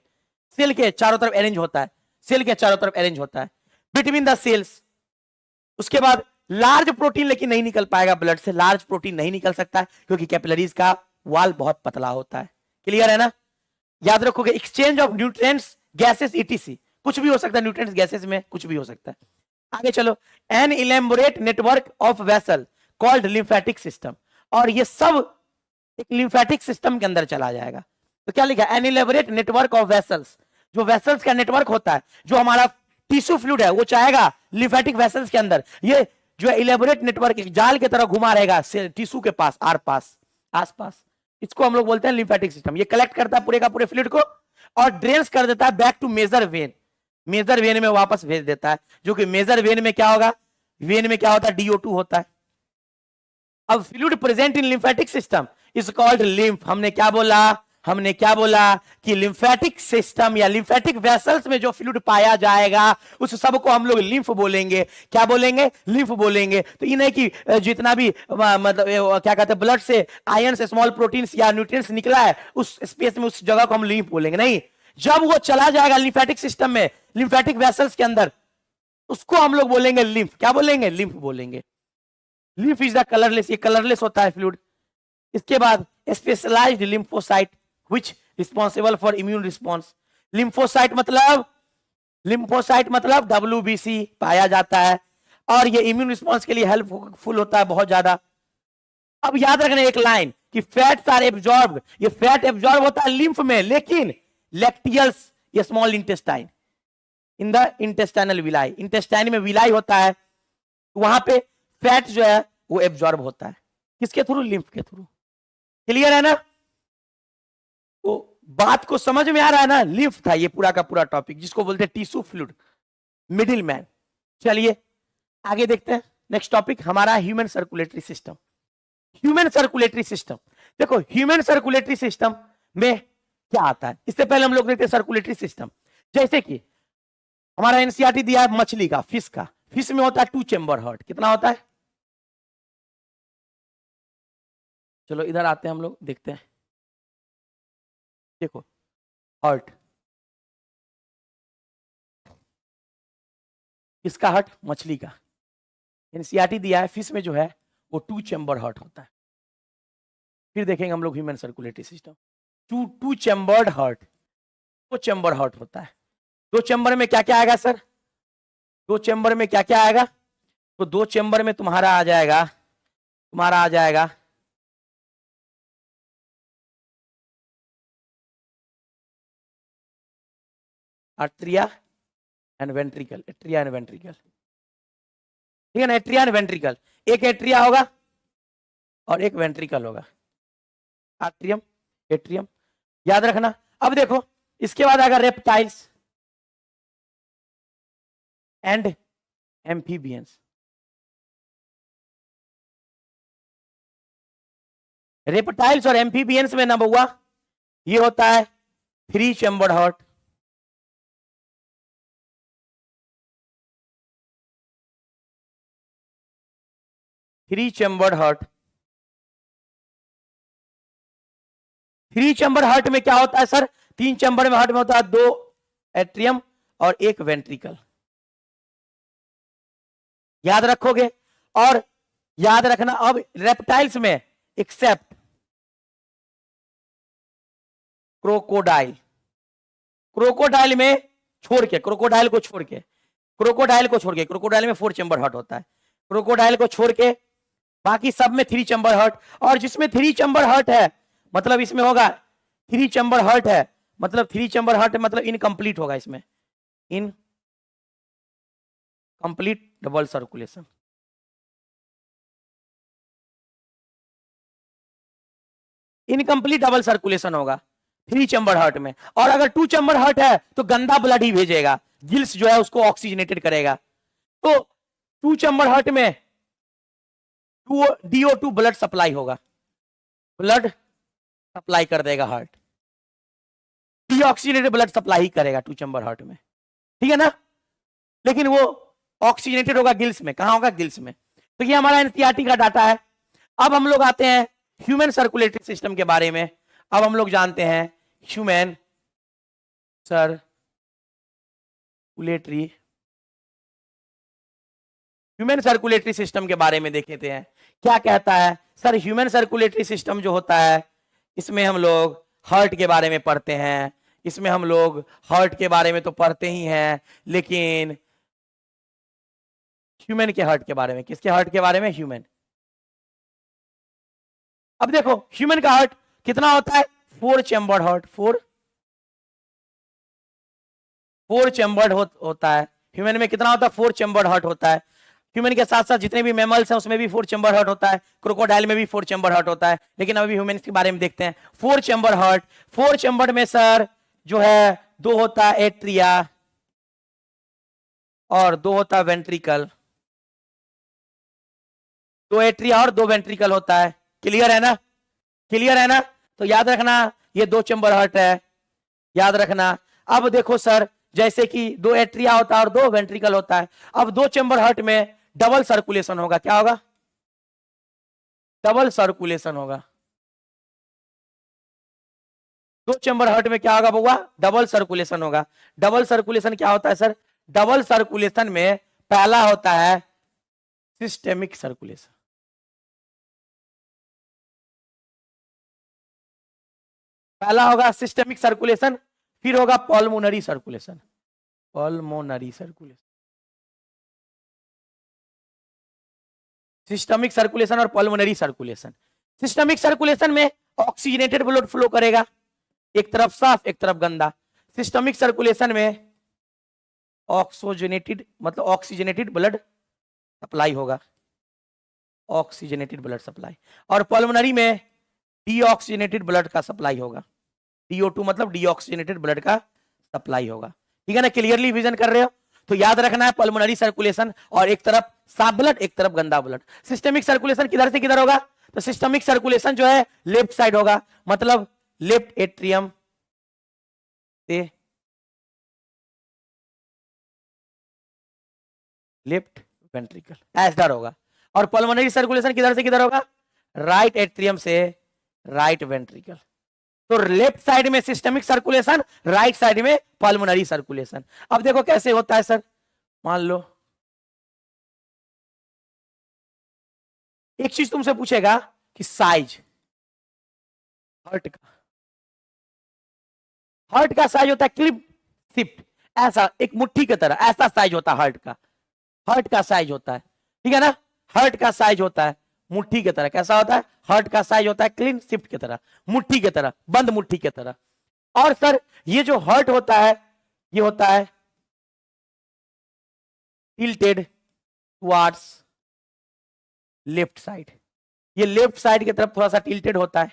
सेल के चारों तरफ अरेंज होता है, सेल के चारों तरफ अरेंज होता है बिटवीन द सेल्स। उसके बाद लार्ज प्रोटीन लेकिन नहीं निकल पाएगा ब्लड से, लार्ज प्रोटीन नहीं निकल सकता है क्योंकि कैपिलरीज का वॉल बहुत पतला होता है। क्लियर है ना, याद रखोगे, exchange of nutrients, gases etc., कुछ भी हो सकता है न्यूट्रिएंट्स गैसेस में, कुछ भी हो सकता है। आगे चलो, N elaborate network of vessel called lymphatic system, और ये सब एक लिम्फेटिक सिस्टम के अंदर चला जाएगा। तो क्या लिखा है, N elaborate network of vessels, जो वेसल्स का नेटवर्क होता है, जो हमारा टिश्यू फ्लूइड है वो चाहेगा लिम्फेटिक वेसल्स के अंदर, ये जो है इलेबोरेट नेटवर्क जाल की तरह घुमा रहेगा टिश्यू के पास, आस पास, इसको हम लोग बोलते हैं लिम्फेटिक सिस्टम। ये कलेक्ट करता है पूरे का पूरे फ्लूइड को और ड्रेन्स कर देता है back to major vein, major vein में वापस भेज देता है, जो कि मेजर वेन में क्या होगा, वेन में क्या होता है, DO2 होता है। अब fluid present in lymphatic system is called lymph. हमने क्या बोला कि लिम्फेटिक सिस्टम या लिम्फेटिक वेसल्स में जो फ्लूइड पाया जाएगा उस सब को हम लोग लिम्फ बोलेंगे। क्या बोलेंगे, लिम्फ बोलेंगे। तो ये नहीं कि जितना भी मतलब क्या कहते हैं ब्लड से आयंस, स्मॉल प्रोटीन्स या न्यूट्रिएंट्स निकला है उस स्पेस में, उस जगह को हम लिम्फ बोलेंगे, नहीं। जब वो चला जाएगा लिम्फेटिक सिस्टम में, लिम्फेटिक वेसल्स के अंदर, उसको हम लोग बोलेंगे लिम्फ। क्या बोलेंगे, लिम्फ बोलेंगे। लिम्फ इज द कलरलेस, ये कलरलेस होता है फ्लूइड। इसके बाद specialised lymphocyte which responsible for immune response। Lymphocyte मतलब WBC पाया जाता है और ये इम्यून रिस्पॉन्स के लिए हेल्पफुल होता है बहुत ज्यादा। अब याद रखना एक लाइन कि फैट्स आर एब्जॉर्ब्ड, ये फैट एब्जॉर्ब होता है लिम्फ में, लेकिन लैक्टियल्स, ये small intestine, in the intestinal villi, intestine में विलाई होता है, वहां पे फैट जो है वो एब्जॉर्ब होता है। किसके थ्रू, लिम्फ के थ्रू। क्लियर है ना, तो बात को समझ में आ रहा है ना। लिम्फ था ये पूरा का पूरा टॉपिक, जिसको बोलते हैं टिश्यू फ्लूइड, मिडिल मैन। चलिए आगे देखते हैं। नेक्स्ट टॉपिक हमारा human circulatory system. Human circulatory system, देखो ह्यूमन सर्कुलेटरी सिस्टम में क्या आता है। इससे पहले हम लोग देखते हैं सर्कुलेटरी सिस्टम। जैसे कि हमारा एनसीईआरटी दिया है मछली का, फिश का। फिश में होता है 2 चेंबर हार्ट। कितना होता है, चलो इधर आते हैं हम लोग, देखते हैं। देखो हार्ट, किसका हार्ट, मछली का। एनसीईआरटी दिया है फिश में जो है वो 2 चेंबर हार्ट होता है। फिर देखेंगे हम लोग human circulatory system. Two chambered heart, 2 chamber heart होता है। 2 चेंबर में क्या क्या आएगा सर, 2 चेंबर में क्या क्या आएगा, तो 2 चेंबर में तुम्हारा आ जाएगा atria and ventricle, atria and ventricle, ठीक है ना। एट्रिया एंड वेंट्रिकल, एक एट्रिया होगा और एक वेंट्रिकल होगा। आर्ट्रियम, एट्रियम, याद रखना। अब देखो इसके बाद आएगा रेप्टाइल्स एंड एम्फीबियंस। रेप्टाइल्स और एम्फीबियंस में ना बउआ ये होता है 3 chambered heart, three chambered heart में क्या होता है सर, 3 चेंबर में हार्ट में होता है 2 एट्रियम और 1 वेंट्रिकल। याद रखोगे। और याद रखना अब रेप्टाइल्स में एक्सेप्ट क्रोकोडाइल, क्रोकोडाइल में छोड़ के, क्रोकोडाइल को छोड़ के, क्रोकोडाइल में 4 चेंबर हार्ट होता है। क्रोकोडाइल को छोड़ के बाकी सब में 3 चेंबर हार्ट। और जिसमें 3 चेंबर हार्ट है मतलब इसमें होगा 3 चेंबर हार्ट है, मतलब 3 चेंबर हार्ट मतलब इनकम्प्लीट होगा, इसमें incomplete double circulation. Incomplete double circulation होगा 3 चेंबर हार्ट में। और अगर 2 चेंबर हार्ट है तो गंदा ब्लड ही भेजेगा, गिल्स जो है उसको ऑक्सीजनेटेड करेगा। तो 2 चेंबर हार्ट में DO2 ब्लड सप्लाई होगा, ब्लड सप्लाई कर देगा हार्ट, डीऑक्सीजनेटेड ब्लड सप्लाई ही करेगा 2 चेंबर हार्ट में, ठीक है ना। लेकिन वो ऑक्सीजनेटेड होगा गिल्स में, कहां होगा, गिल्स में। तो ये हमारा एनसीईआरटी का डाटा है। अब हम लोग आते हैं ह्यूमन सर्कुलेटरी सिस्टम के बारे में। अब हम लोग जानते हैं ह्यूमन सर्कुलेटरी सिस्टम के बारे में देख लेते हैं क्या कहता है सर। ह्यूमन सर्कुलेटरी सिस्टम जो होता है इसमें हम लोग हार्ट के बारे में पढ़ते हैं, इसमें हम लोग हार्ट के बारे में तो पढ़ते ही हैं, लेकिन ह्यूमन के हार्ट के बारे में, किसके हार्ट के बारे में, ह्यूमन। अब देखो ह्यूमन का हार्ट कितना होता है, 4 चेंबर्ड हार्ट, 4 चेंबर्ड होता है ह्यूमन में कितना होता है, 4 चेम्बर्ड हार्ट होता है। ह्यूमन के साथ साथ जितने भी मैमल्स हैं उसमें भी 4 चेम्बर हार्ट होता है, क्रोकोडाइल में भी 4 चेम्बर हार्ट होता है। लेकिन अभी ह्यूमन के बारे में देखते हैं। 4 चेम्बर हार्ट, 4 चेम्बर में सर जो है 2 होता है एट्रिया और 2 होता है वेंट्रिकल, 2 एट्रिया और 2 वेंट्रिकल होता है। क्लियर है ना, क्लियर है ना। तो याद रखना ये 2 चेम्बर हार्ट है, याद रखना। अब देखो सर, जैसे कि 2 एट्रिया होता है और 2 वेंट्रिकल होता है। अब 2 चेम्बर हार्ट में डबल सर्कुलेशन होगा, क्या होगा, डबल सर्कुलेशन होगा। 2 चेम्बर हार्ट में क्या होगा बउआ, डबल सर्कुलेशन होगा। डबल सर्कुलेशन क्या होता है सर, डबल सर्कुलेशन में पहला होता है सिस्टेमिक सर्कुलेशन, पहला होगा सिस्टेमिक सर्कुलेशन, फिर होगा pulmonary circulation, pulmonary circulation. Systemic circulation और पल्मोनरी सर्कुलेशन। सिस्टमिक सर्कुलेशन में ऑक्सीजनेटेड ब्लड फ्लो करेगा, एक तरफ साफ एक तरफ गंदा। सिस्टमिक सर्कुलेशन में ऑक्सीजनेटेड मतलब ऑक्सीजनेटेड ब्लड सप्लाई होगा, ऑक्सीजनेटेड ब्लड सप्लाई। और पल्मोनरी में डीऑक्सीजनेटेड ब्लड का सप्लाई होगा, DO2 मतलब डीऑक्सीजनेटेड ब्लड का सप्लाई होगा। ठीक है ना, क्लियरली विजन कर रहे हो। तो याद रखना है पल्मोनरी सर्कुलेशन, और एक तरफ साफ ब्लड एक तरफ गंदा ब्लड। सिस्टमिक सर्कुलेशन किधर से किधर होगा, तो सिस्टमिक सर्कुलेशन जो है लेफ्ट साइड होगा, मतलब लेफ्ट एट्रियम से लेफ्ट वेंट्रिकल, ऐसा होगा। और पल्मोनरी सर्कुलेशन किधर से किधर होगा, राइट एट्रियम से राइट वेंट्रिकल। तो लेफ्ट साइड में सिस्टमिक सर्कुलेशन, राइट साइड में पल्मोनरी सर्कुलेशन। अब देखो कैसे होता है सर, मान लो एक चीज तुमसे पूछेगा कि साइज हार्ट का, हार्ट का साइज होता है क्लिप शिफ्ट, ऐसा एक मुट्ठी की तरह ऐसा साइज होता है हार्ट का, हार्ट का साइज होता है। ठीक है ना, हार्ट का साइज होता है मुट्ठी की तरह। कैसा होता है, हार्ट का साइज होता है क्लीन शिफ्ट की तरह, मुट्ठी की तरह, बंद मुट्ठी की तरह। और सर ये जो हार्ट होता है ये होता है टिल्टेड टुवर्ड्स लेफ्ट साइड, ये लेफ्ट साइड की तरफ थोड़ा सा टिल्टेड होता है,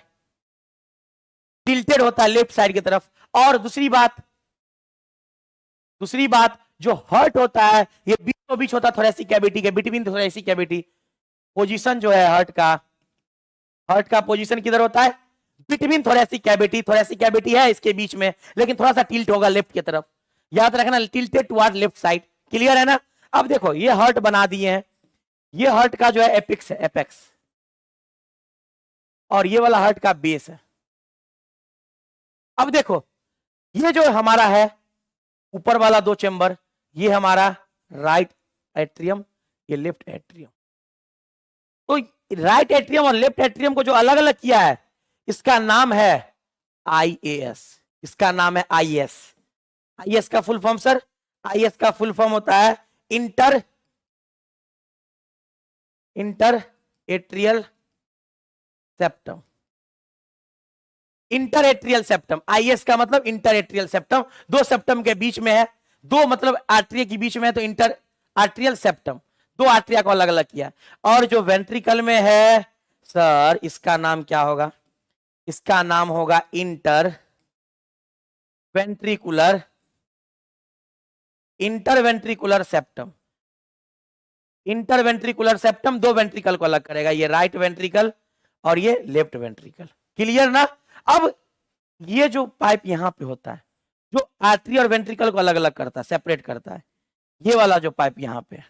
टिल्टेड होता है लेफ्ट साइड की तरफ। और दूसरी बात जो हार्ट होता है ये बीचों बीच होता है थोरेसिक कैविटी के, बिटवीन थोरेसिक कैविटी। पोजीशन जो है हार्ट का पोजीशन किधर होता है, between thoracic cavity, thoracic cavity है इसके बीच में, लेकिन थोड़ा सा टिल्ट होगा लेफ्ट की तरफ। याद रखना tilted toward left side. Clear है ना। अब देखो ये हार्ट बना दिए हैं, ये हार्ट का जो है एपिक्स है, एपेक्स, और ये वाला हार्ट का बेस है। अब देखो ये जो हमारा है ऊपर वाला 2 चेंबर, ये हमारा राइट एट्रियम, ये लेफ्ट एट्रियम। तो राइट एट्रियम और लेफ्ट एट्रियम को जो अलग अलग किया है इसका नाम है IAS, इसका नाम है IAS। IAS का फुल फॉर्म सर, IAS का फुल फॉर्म होता है inter atrial septum, inter atrial septum. IAS का मतलब इंटर एट्रियल सेप्टम, 2 सेप्टम के बीच में है, 2 मतलब आर्टरी के बीच में है, तो इंटर आर्ट्रियल सेप्टम, 2 आर्टरिया को अलग अलग किया। और जो वेंट्रिकल में है सर इसका नाम क्या होगा, इसका नाम होगा inter ventricular septum. Inter ventricular septum 2 ventricle को अलग करेगा, ये राइट वेंट्रिकल और ये लेफ्ट वेंट्रिकल। क्लियर ना। अब ये जो पाइप यहां पे होता है जो आर्टरी और वेंट्रिकल को अलग अलग करता है, सेपरेट करता है, ये वाला जो पाइप यहां पे,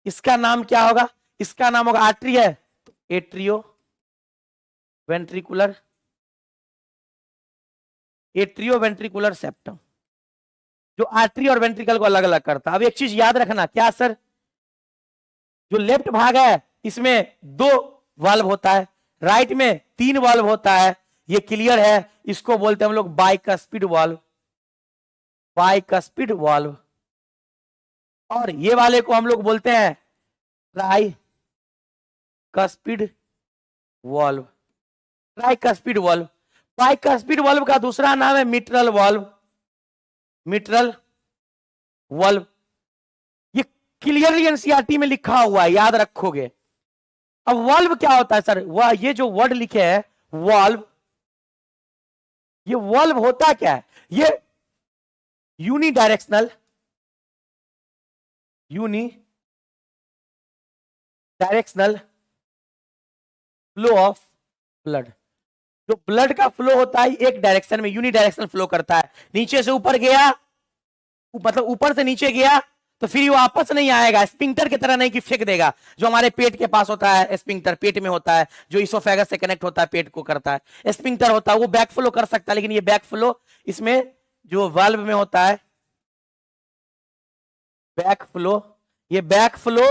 इसका नाम क्या होगा, इसका नाम होगा आर्टरी है तो एट्रियो वेंट्रिकुलर सेप्टम, जो आर्टरी और वेंट्रिकल को अलग अलग करता है। अब एक चीज याद रखना, क्या सर, जो लेफ्ट भाग है इसमें 2 वाल्व होता है, राइट में 3 वाल्व होता है, ये क्लियर है। इसको बोलते हैं हम लोग बाइकस्पिड वाल्व, और ये वाले को हम लोग बोलते हैं ट्राइकस्पिड वाल्व। बाइकस्पिड वाल्व का दूसरा नाम है मिट्रल वल्व, ये क्लियरली एनसीईआरटी में लिखा हुआ है, याद रखोगे। अब वल्व क्या होता है सर, वह ये जो वर्ड लिखे है वल्व, ये वल्व होता क्या है, ये यूनिडायरेक्शनल फ्लो ऑफ ब्लड, जो ब्लड का फ्लो होता है एक डायरेक्शन में, यूनिडायरेक्शनल फ्लो करता है, नीचे से ऊपर गया, मतलब ऊपर से नीचे गया तो फिर वो वापस नहीं आएगा, स्पिंक्टर की तरह नहीं कि फेंक देगा, जो हमारे पेट के पास होता है स्पिंक्टर, पेट में होता है, जो इसोफेगस से कनेक्ट होता है पेट को करता है, स्पिंक्टर होता है, वो बैक फ्लो कर सकता है, लेकिन ये बैक फ्लो इसमें जो वाल्व में होता है बैक फ्लो, ये बैक फ्लो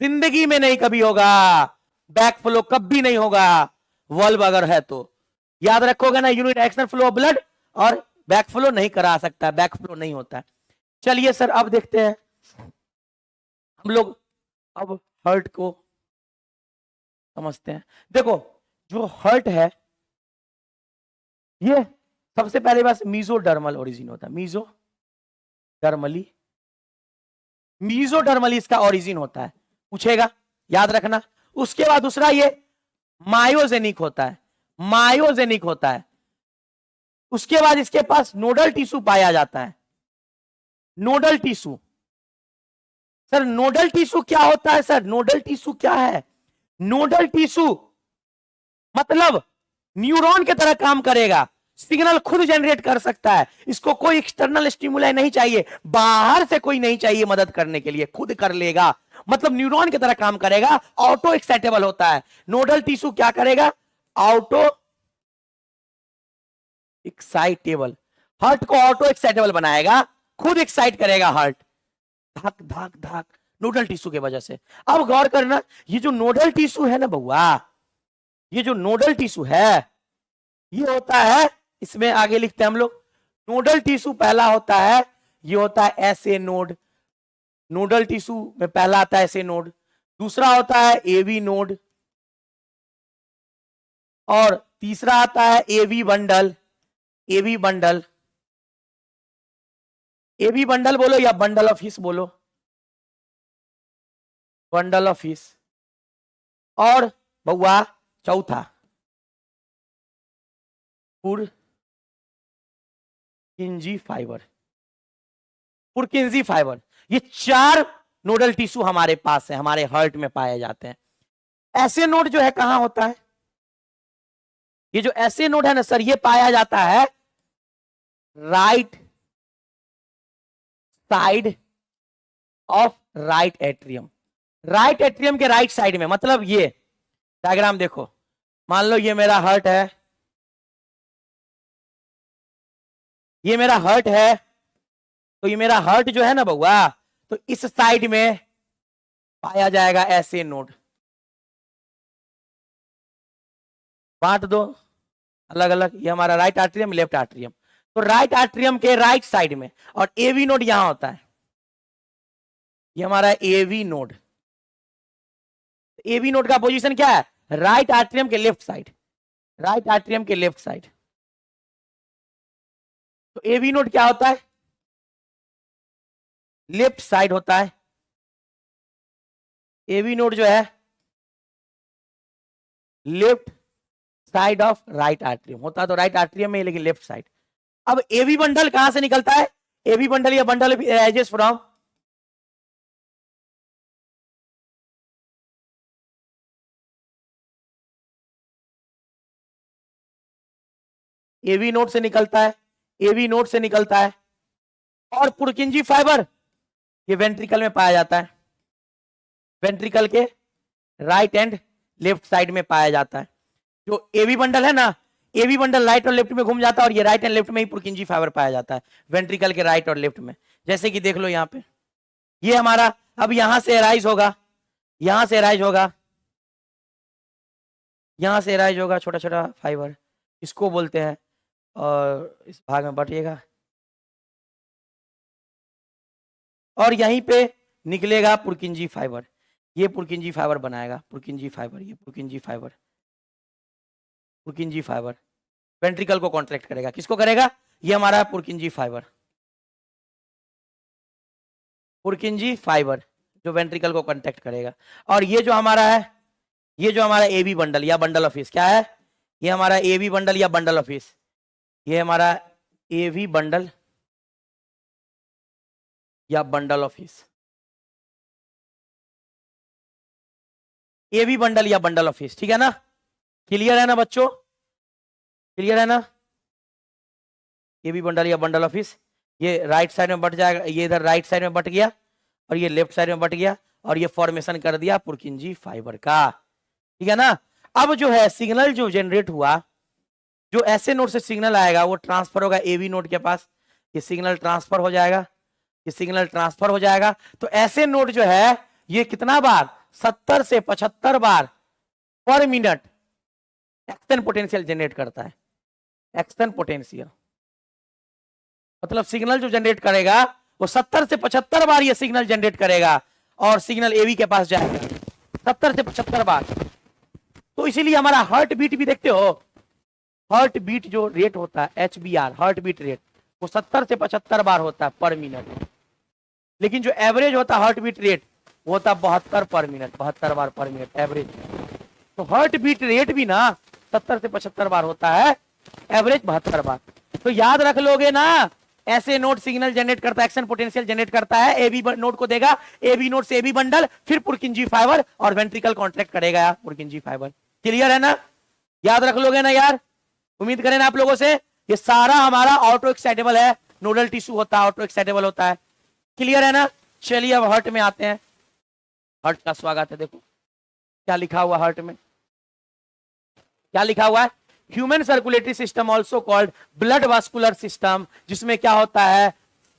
जिंदगी में नहीं कभी होगा, बैक फ्लो कभी नहीं होगा वल्व अगर है तो, याद रखोगे ना, यूनिडायरेक्शनल फ्लो ऑफ ब्लड, और बैक फ्लो नहीं करा सकता, बैक फ्लो नहीं होता है। चलिए सर अब देखते हैं हम लोग, अब हर्ट को समझते हैं। देखो जो हर्ट है ये सबसे पहले बात मीजोडर्मल ओरिजिन होता है, मीजोडर्मली इसका ओरिजिन होता है, पूछेगा याद रखना। उसके बाद दूसरा ये मायोजेनिक होता है, मायोजेनिक होता है। उसके बाद इसके पास नोडल टिश्यू पाया जाता है, nodal tissue. Sir nodal tissue क्या होता है, सर नोडल टिश्यू क्या है, नोडल टिश्यू मतलब न्यूरॉन की तरह काम करेगा, सिग्नल खुद जनरेट कर सकता है, इसको कोई एक्सटर्नल स्टिमुलाई नहीं चाहिए, बाहर से कोई नहीं चाहिए मदद करने के लिए, खुद कर लेगा, मतलब न्यूरॉन की तरह काम करेगा, ऑटो एक्साइटेबल होता है। नोडल टिश्यू क्या करेगा, ऑटो एक्साइटेबल, हार्ट को ऑटो एक्साइटेबल बनाएगा, खुद एक्साइट करेगा हार्ट, धक धक धक, नोडल टिश्यू की वजह से। अब गौर करना, ये जो नोडल टिश्यू है ना बउआ, ये जो नोडल टिश्यू है ये होता है, इसमें आगे लिखते हैं हम लोग, नोडल टिश्यू पहला होता है, ये होता है ऐसे नोड, नोडल टिश्यू में पहला आता है ऐसे नोड, दूसरा होता है एवी नोड, और तीसरा आता है AV bundle, AV bundle, AV bundle बोलो या बंडल ऑफ हिस बोलो, बंडल ऑफ हिस। और बउआ चौथा पुरकिंजी फाइबर, पुरकिंजी फाइबर, ये चार नोडल टिश्यू हमारे पास है, हमारे हार्ट में पाए जाते हैं। ऐसे नोड जो है कहां होता है, ये जो ऐसे नोड है ना सर, ये पाया जाता है right side of right atrium, right atrium के राइट साइड में, मतलब ये डायग्राम देखो, मान लो ये मेरा हार्ट है, ये मेरा हार्ट है, तो ये मेरा हार्ट जो है ना बउआ, तो इस साइड में पाया जाएगा ऐसे नोड, बांट दो अलग अलग, ये हमारा राइट आर्ट्रियम लेफ्ट आर्ट्रियम, तो राइट आर्ट्रियम के राइट साइड में, और एवी नोड यहां होता है, ये हमारा एवी नोड, एवी नोड का पोजीशन क्या है, राइट आर्ट्रियम के लेफ्ट साइड, राइट आर्ट्रियम के लेफ्ट साइड। तो एवी नोड क्या होता है, लेफ्ट साइड होता है, एवी नोड जो है left side of right atrium होता, तो राइट आर्ट्रियम में, लेकिन लेफ्ट साइड। अब एवी बंडल कहां से निकलता है, एवी बंडल या बंडल एजेस फ्रॉम एवी नोड से निकलता है, एवी नोड से निकलता है। और पुरकिंजी फाइबर ये वेंट्रिकल में पाया जाता है, वेंट्रिकल के राइट एंड लेफ्ट साइड में पाया जाता है। जो एवी बंडल है ना, एवी बंडल राइट और लेफ्ट में घूम जाता है, और ये राइट एंड लेफ्ट में ही पुरकिंजी फाइबर पाया जाता है, वेंट्रिकल के राइट और लेफ्ट में। जैसे कि देख लो यहाँ पे, ये हमारा अब यहां से एराइज होगा, यहां से एराइज होगा, यहां से एराइज होगा छोटा छोटा फाइबर, इसको बोलते हैं, और इस भाग में बटिएगा, और यहीं पे निकलेगा पुरकिंजी फाइबर, ये पुरकिंजी फाइबर बनाएगा, पुरकिंजी फाइबर, ये Purkinje fibre, Purkinje fibre ventricle को कॉन्ट्रैक्ट करेगा, किसको करेगा, ये हमारा पुरकिंजी फाइबर। पुरकिंजी फाइबर जो वेंट्रिकल को कांटेक्ट करेगा। और ये जो हमारा है, ये जो हमारा एबी बंडल या बंडल ऑफ हिस क्या है, ये हमारा एबी बंडल या बंडल ऑफ हिस, ये हमारा एवी बंडल या bundle of His, AV bundle या बंडल ऑफ हिस, ठीक है ना? क्लियर है ना बच्चों? क्लियर है ना? एवी बंडल या बंडल ऑफ हिस, ये राइट साइड में बट जाएगा, ये इधर राइट साइड में बट गया और ये लेफ्ट साइड में बट गया और ये फॉर्मेशन कर दिया पुरकिंजी फाइबर का, ठीक है ना? अब जो है सिग्नल जो जनरेट हुआ, जो ऐसे नोड से सिग्नल आएगा वो ट्रांसफर होगा एवी नोड के पास, ये सिग्नल ट्रांसफर हो जाएगा, ये सिग्नल ट्रांसफर हो जाएगा। तो ऐसे नोड जो है ये कितना बार, 70 से 75 बार पर मिनट एक्सटर्न पोटेंशियल जनरेट करता है। एक्सटर्न पोटेंशियल मतलब सिग्नल जो जनरेट करेगा वो 70 से 75 बार ये सिग्नल जनरेट करेगा और सिग्नल एवी के पास जाएगा 70 से 75 बार। तो इसीलिए हमारा हार्ट बीट भी देखते हो, हार्ट बीट जो रेट होता है HBR हार्ट बीट रेट, वो 70 से 75 बार होता है पर मिनट, लेकिन जो एवरेज होता है हार्ट बीट रेट वो होता है 72 पर मिनट, 72 बार पर मिनट एवरेज। तो हार्ट बीट रेट भी ना 70 से 75 बार होता है, एवरेज 72 बार। तो याद रख लोगे ना, ऐसे नोड सिग्नल जनरेट करता है, एक्शन पोटेंशियल जनरेट करता है, एबी नोड को देगा, एबी नोड से एबी बंडल, फिर पुरकिंजी फाइबर और वेंट्रिकल कॉन्ट्रैक्ट करेगा पुरकिंजी फाइबर। क्लियर है ना? याद रख लोगे ना यार? उम्मीद करें ना आप लोगों से। ये सारा हमारा ऑटो एक्साइटेबल है, नोडल टिश्यू होता है, ऑटो एक्साइटेबल होता है। क्लियर है ना? चलिए अब हार्ट में आते हैं। हार्ट का स्वागत है। देखो क्या लिखा हुआ हार्ट में, क्या लिखा हुआ है, human circulatory system also called blood vascular system, जिसमें क्या होता है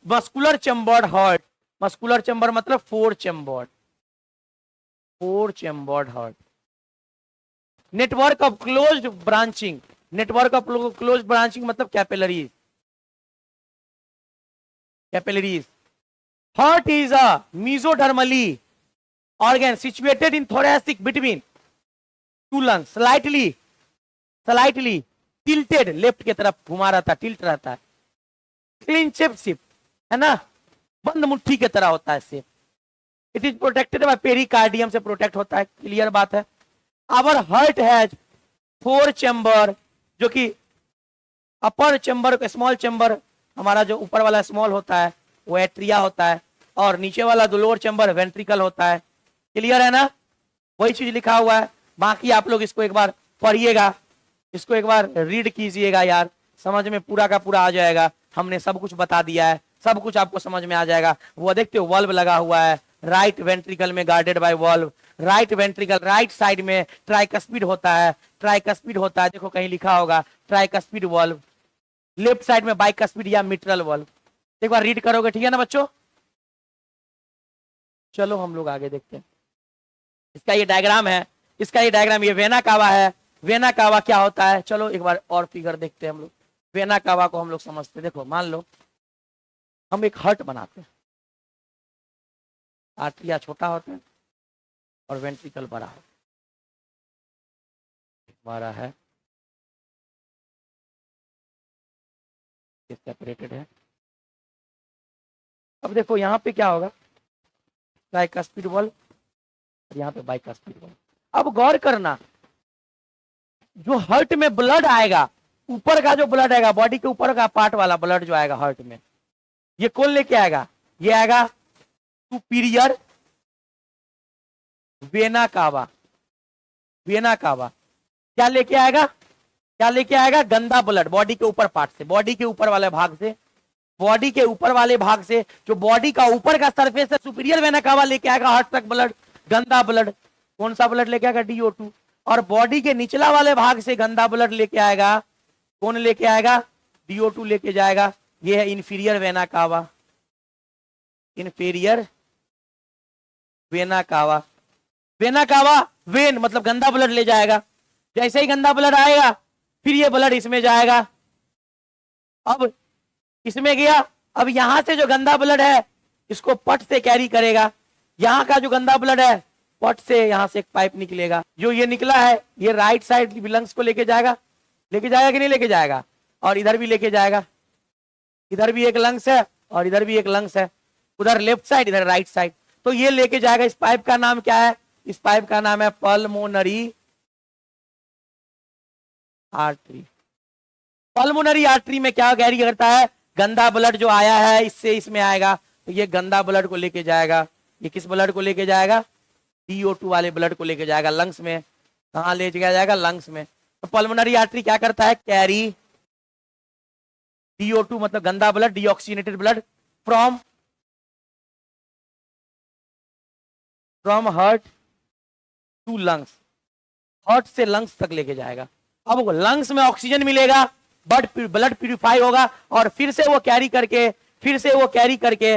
muscular chambered heart. Muscular chamber मतलब 4 chambered, 4 chambered heart. Network of closed branching, network of closed branching मतलब capillaries, capillaries. Heart is a mesodermally organ situated in thoracic between two lungs, slightly tilted, left की तरफ घुमा रहता है, टिल्ट रहता है, क्लिंचेप शिप है ना, बंद मुट्ठी की तरह होता है इससे। It is protected by pericardium से प्रोटेक्ट होता है। क्लियर बात है? आवर हार्ट हैज 4 चेम्बर, जो कि अपर चेम्बर, स्मॉल चेम्बर हमारा जो ऊपर वाला स्मॉल होता है वो एट्रिया होता है, और नीचे वाला जो लोअर चेम्बर वेंट्रिकल होता है। क्लियर है ना? वही चीज लिखा हुआ है। बाकी आप लोग इसको एक बार पढ़िएगा, इसको एक बार रीड कीजिएगा यार, समझ में पूरा का पूरा आ जाएगा। हमने सब कुछ बता दिया है, सब कुछ आपको समझ में आ जाएगा। वो देखते हो वल्व लगा हुआ है राइट वेंट्रिकल में, guarded by valve. Right ventricle right side में ट्राइकस्पिड होता है, ट्राइकस्पिड होता है, देखो कहीं लिखा होगा ट्राइकस्पिड वल्व। लेफ्ट साइड में बाइकस्पिड या मिट्रल वल्व। एक बार रीड करोगे, ठीक है ना बच्चों? चलो हम लोग आगे देखते हैं। इसका ये डायग्राम है, इसका ये डायग्राम, ये वेना कावा है। वेना कावा क्या होता है, चलो एक बार और फिगर देखते हैं हम लोग। वेना कावा को हम लोग समझते हैं। देखो मान लो हम एक हार्ट बनाते हैं, आर्टरिया छोटा होता है और वेंट्रिकल बड़ा होता है, बड़ा है, सेपरेटेड है। अब देखो यहाँ पे क्या होगा, ट्राइकस्पिड वल्व और यहाँ पे बाइकस्पिड वल्व। अब गौर करना, जो हार्ट में ब्लड आएगा, ऊपर का जो ब्लड आएगा, बॉडी के ऊपर का पार्ट वाला ब्लड जो आएगा हार्ट में, ये कौन लेके आएगा? ये आएगा superior vena cava. Vena cava क्या लेके आएगा? क्या लेके आएगा? गंदा ब्लड बॉडी के ऊपर पार्ट से, बॉडी के ऊपर वाले भाग से, बॉडी के ऊपर वाले भाग से, जो बॉडी का ऊपर का सरफेस है, सुपीरियर वेना कावा लेके आएगा हार्ट तक ब्लड, गंदा ब्लड। कौन सा ब्लड लेके आएगा? DO2। और बॉडी के निचला वाले भाग से गंदा ब्लड लेके आएगा, कौन लेके आएगा? DO2 लेके जाएगा। ये है inferior vena cava, inferior vena cava. Vena cava when मतलब गंदा ब्लड ले जाएगा। जैसे ही गंदा ब्लड आएगा फिर ये ब्लड इसमें जाएगा। अब इसमें गया, अब यहां से जो गंदा ब्लड है इसको पट से कैरी करेगा। यहाँ का जो गंदा ब्लड है पट से यहाँ से एक पाइप निकलेगा, जो ये निकला है ये राइट साइड लंग्स को लेके जाएगा। लेके जाएगा कि नहीं लेके जाएगा? और इधर भी लेके जाएगा, इधर भी एक लंग्स है और इधर भी एक लंग्स है। उधर लेफ्ट साइड, इधर राइट साइड। तो ये लेके जाएगा, इस पाइप का नाम क्या है? इस पाइप का नाम है पल्मोनरी आर्टरी। पल्मोनरी आर्टरी में क्या कैरी करता है? गंदा ब्लड जो आया है इससे इसमें आएगा, तो ये गंदा ब्लड को लेके जाएगा। ये किस ब्लड को लेके जाएगा? CO2 वाले ब्लड को लेके जाएगा लंग्स में। कहां ले जाएगा? लंग्स में। तो पल्मोनरी आर्टरी क्या करता है? कैरी CO2 मतलब गंदा blood, deoxygenated blood from heart to lungs. Heart से लंग्स तक लेके जाएगा। अब लंग्स में ऑक्सीजन मिलेगा, ब्लड प्यूरिफाई होगा, और फिर से वो कैरी करके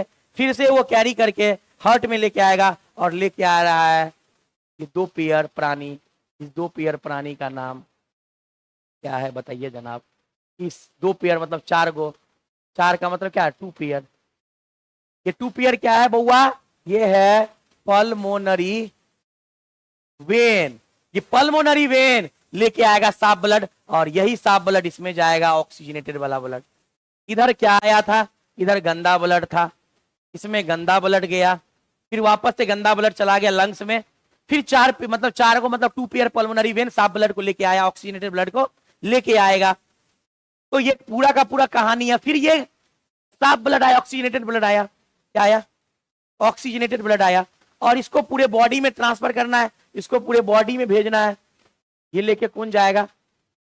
हार्ट में लेके आएगा। और लेके आ रहा है ये दो पेयर प्राणी। इस दो पेयर प्राणी का नाम क्या है बताइए जनाब? इस दो पेयर मतलब 4 गो, 4 का मतलब क्या है? 2 पेयर। ये 2 पेयर क्या है बउआ? ये है पल्मोनरी वेन। ये पल्मोनरी वेन लेके आएगा साफ ब्लड, और यही साफ ब्लड इसमें जाएगा, ऑक्सीजनेटेड वाला ब्लड। इधर क्या आया था? इधर गंदा ब्लड था, इसमें गंदा ब्लड गया, फिर वापस से गंदा ब्लड चला गया लंग्स में। फिर 4 को मतलब 2 पेयर पल्मोनरी वेन साफ ब्लड को लेके आया, ऑक्सीजनेटेड ब्लड को लेके आएगा। तो ये पूरा का पूरा कहानी है। फिर ये साफ ब्लड आया, ऑक्सीजनेटेड ब्लड आया, क्या आया? ऑक्सीजनेटेड ब्लड आया, और इसको पूरे बॉडी में ट्रांसफर करना है, इसको पूरे बॉडी में भेजना है। ये लेके कौन जाएगा?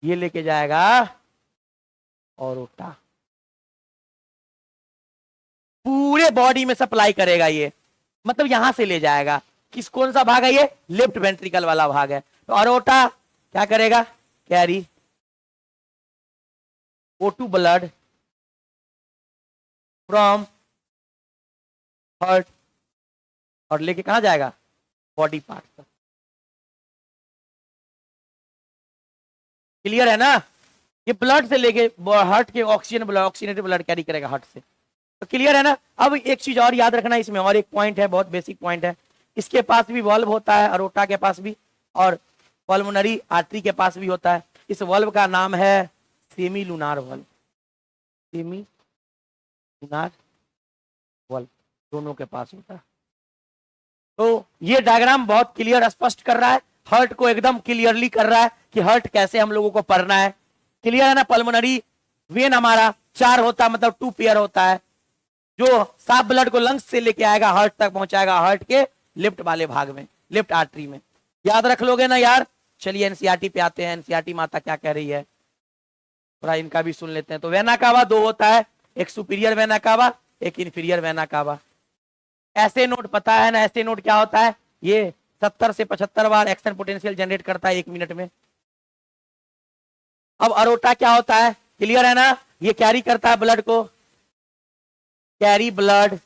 ये लेके जाएगा ऑरोटा, पूरे बॉडी में सप्लाई करेगा ये, मतलब यहां से ले जाएगा। कौन सा भाग है ये? लेफ्ट वेंट्रिकल वाला भाग है। तो ऑरोटा क्या करेगा? Carry O2 blood from heart, और लेके कहां जाएगा? बॉडी पार्ट तक। क्लियर है ना? ये ब्लड से लेके हार्ट के ऑक्सीजनेटेड ब्लड कैरी करेगा हार्ट से। तो क्लियर है ना? अब एक चीज और याद रखना इसमें, और एक पॉइंट है, बहुत बेसिक पॉइंट है। इसके पास भी वॉल्व होता है, अरोटा के पास भी, और पल्मोनरी आर्टरी के पास भी होता है। इस वॉल्व का नाम है semi lunar valve. Semi lunar valve दोनों के पास होता है। तो ये डायग्राम बहुत क्लियर स्पष्ट कर रहा है, हार्ट को एकदम क्लियरली कर रहा है कि हार्ट कैसे हम लोगों को पढ़ना है। क्लियर है ना? पल्मोनरी वेन हमारा 4 होता है, मतलब 2 पेयर होता है, जो साफ ब्लड को लंग्स से लेके आएगा, हार्ट तक पहुंचाएगा, हार्ट के लेफ्ट वाले भाग में, लेफ्ट आर्टरी में। याद रख लोगे ना यार? चलिए एनसीईआरटी पे आते हैं। एनसीईआरटी माता क्या कह रही है, थोड़ा इनका भी सुन लेते हैं। तो वेना कावा 2 होता है, एक सुपीरियर वेना कावा, एक इंफीरियर वेना कावा। ऐसे नोट पता है ना? ऐसे नोट क्या होता है? ये 70 से 75 बार एक्शन पोटेंशियल जनरेट करता है 1 मिनट में। अब अरोटा क्या होता है? क्लियर है ना? ये कैरी करता है ब्लड को, carry blood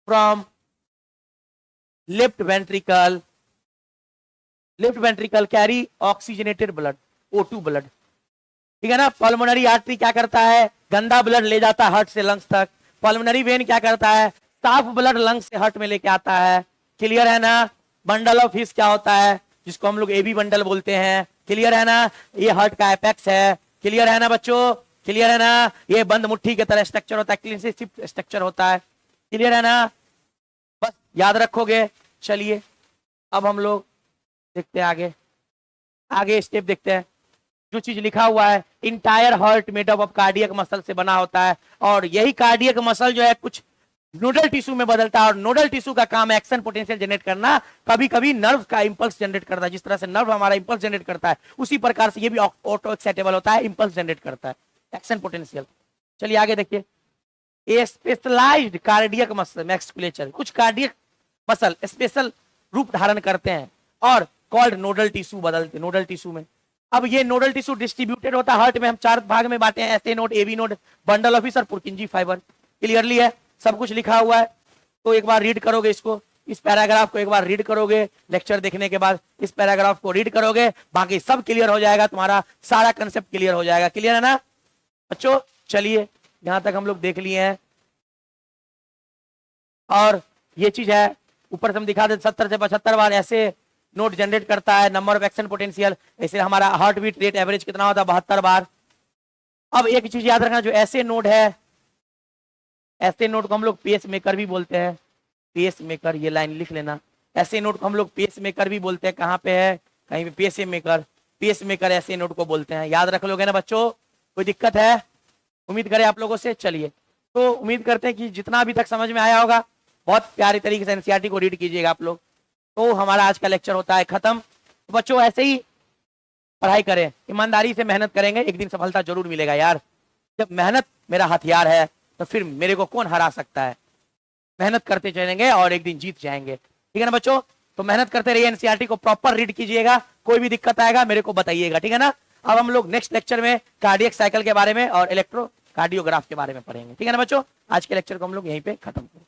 from left ventricle carry oxygenated blood, O2 blood. ठीक है ना? पल्मोनरी आर्टरी क्या करता है? गंदा ब्लड ले जाता है हार्ट से लंग्स तक। पल्मोनरी वेन क्या करता है? साफ ब्लड लंग्स से हार्ट में लेके आता है। क्लियर है ना? बंडल ऑफ हिस क्या होता है? जिसको हम लोग AB बंडल बोलते हैं। क्लियर है ना? ये हार्ट का एपेक्स है। क्लियर है ना बच्चों? क्लियर है ना? ये बंद मुट्ठी की तरह स्ट्रक्चर होता है, क्लीन से शिफ्ट स्ट्रक्चर होता है। क्लियर है ना? बस याद रखोगे। चलिए अब हम लोग देखते हैं आगे स्टेप देखते हैं। जो चीज लिखा हुआ है, entire heart made up of cardiac muscle से बना होता है, और यही कार्डियक मसल जो है कुछ नोडल टिश्यू में बदलता है, और नोडल टिश्यू का काम है एक्शन पोटेंशियल जनरेट करना, कभी कभी नर्व का इंपल्स जनरेट करता है। जिस तरह से नर्व हमारा इंपल्स जनरेट करता है, उसी प्रकार से ये भी ऑटो एक्साइटेबल होता है, इंपल्स जनरेट करता है, एक्शन पोटेंशियल। चलिए आगे देखिए। ए स्पेशलाइज्ड कार्डियक मसल मैस्कुलेचर, कुछ कार्डियक मसल स्पेशल रूप धारण करते हैं और कॉल्ड नोडल टिश्यू बदलते नोडल टिश्यू में। अब ये नोडल टिश्यू डिस्ट्रीब्यूटेड होता है हार्ट में, हम 4 भाग में बांटे हैं, SA node, AB node, bundle of His और पुरकिंजी फाइबर। क्लियरली है? सब कुछ लिखा हुआ है। तो एक बार रीड करोगे इसको, इस पैराग्राफ को एक बार रीड करोगे, लेक्चर देखने के बाद इस पैराग्राफ को रीड करोगे, बाकी सब क्लियर हो जाएगा, तुम्हारा सारा कंसेप्ट क्लियर हो जाएगा। क्लियर है ना बच्चों? चलिए यहां तक हम लोग देख लिए हैं, और ये चीज है ऊपर से हम दिखा देते, 70 से 75 बार ऐसे नोट जनरेट करता है, नंबर ऑफ एक्शन पोटेंशियल। ऐसे हमारा हार्ट बीट रेट एवरेज कितना होता है? 72 बार। अब एक चीज याद रखना, जो ऐसे नोड है ऐसे नोड को हम लोग पेस मेकर भी बोलते हैं, पेस मेकर, ये लाइन लिख लेना। ऐसे नोड को हम लोग पेस मेकर भी बोलते हैं, कहाँ पे है, कहीं पे पेस मेकर, पेस मेकर ऐसे नोड को बोलते हैं। याद रख लोगे ना बच्चों, कोई दिक्कत है? उम्मीद करें आप लोगों से। चलिए, तो उम्मीद करते हैं कि जितना अभी तक समझ में आया होगा, बहुत प्यारी तरीके से एनसीईआरटी को रीड कीजिएगा आप लोग। तो हमारा आज का लेक्चर होता है खत्म। तो बच्चों ऐसे ही पढ़ाई करें, ईमानदारी से मेहनत करेंगे, एक दिन सफलता जरूर मिलेगा यार। जब मेहनत मेरा हथियार है तो फिर मेरे को कौन हरा सकता है। मेहनत करते चलेंगे और एक दिन जीत जाएंगे, ठीक है ना बच्चों। तो मेहनत करते रहिए, एनसीईआरटी को प्रॉपर रीड कीजिएगा। कोई भी दिक्कत आएगा मेरे को बताइएगा, ठीक है ना। अब हम लोग नेक्स्ट लेक्चर में कार्डियक साइकिल के बारे में और इलेक्ट्रो कार्डियोग्राफ के बारे में पढ़ेंगे, ठीक है ना बच्चों। आज के लेक्चर को हम लोग यहीं पे खत्म करें।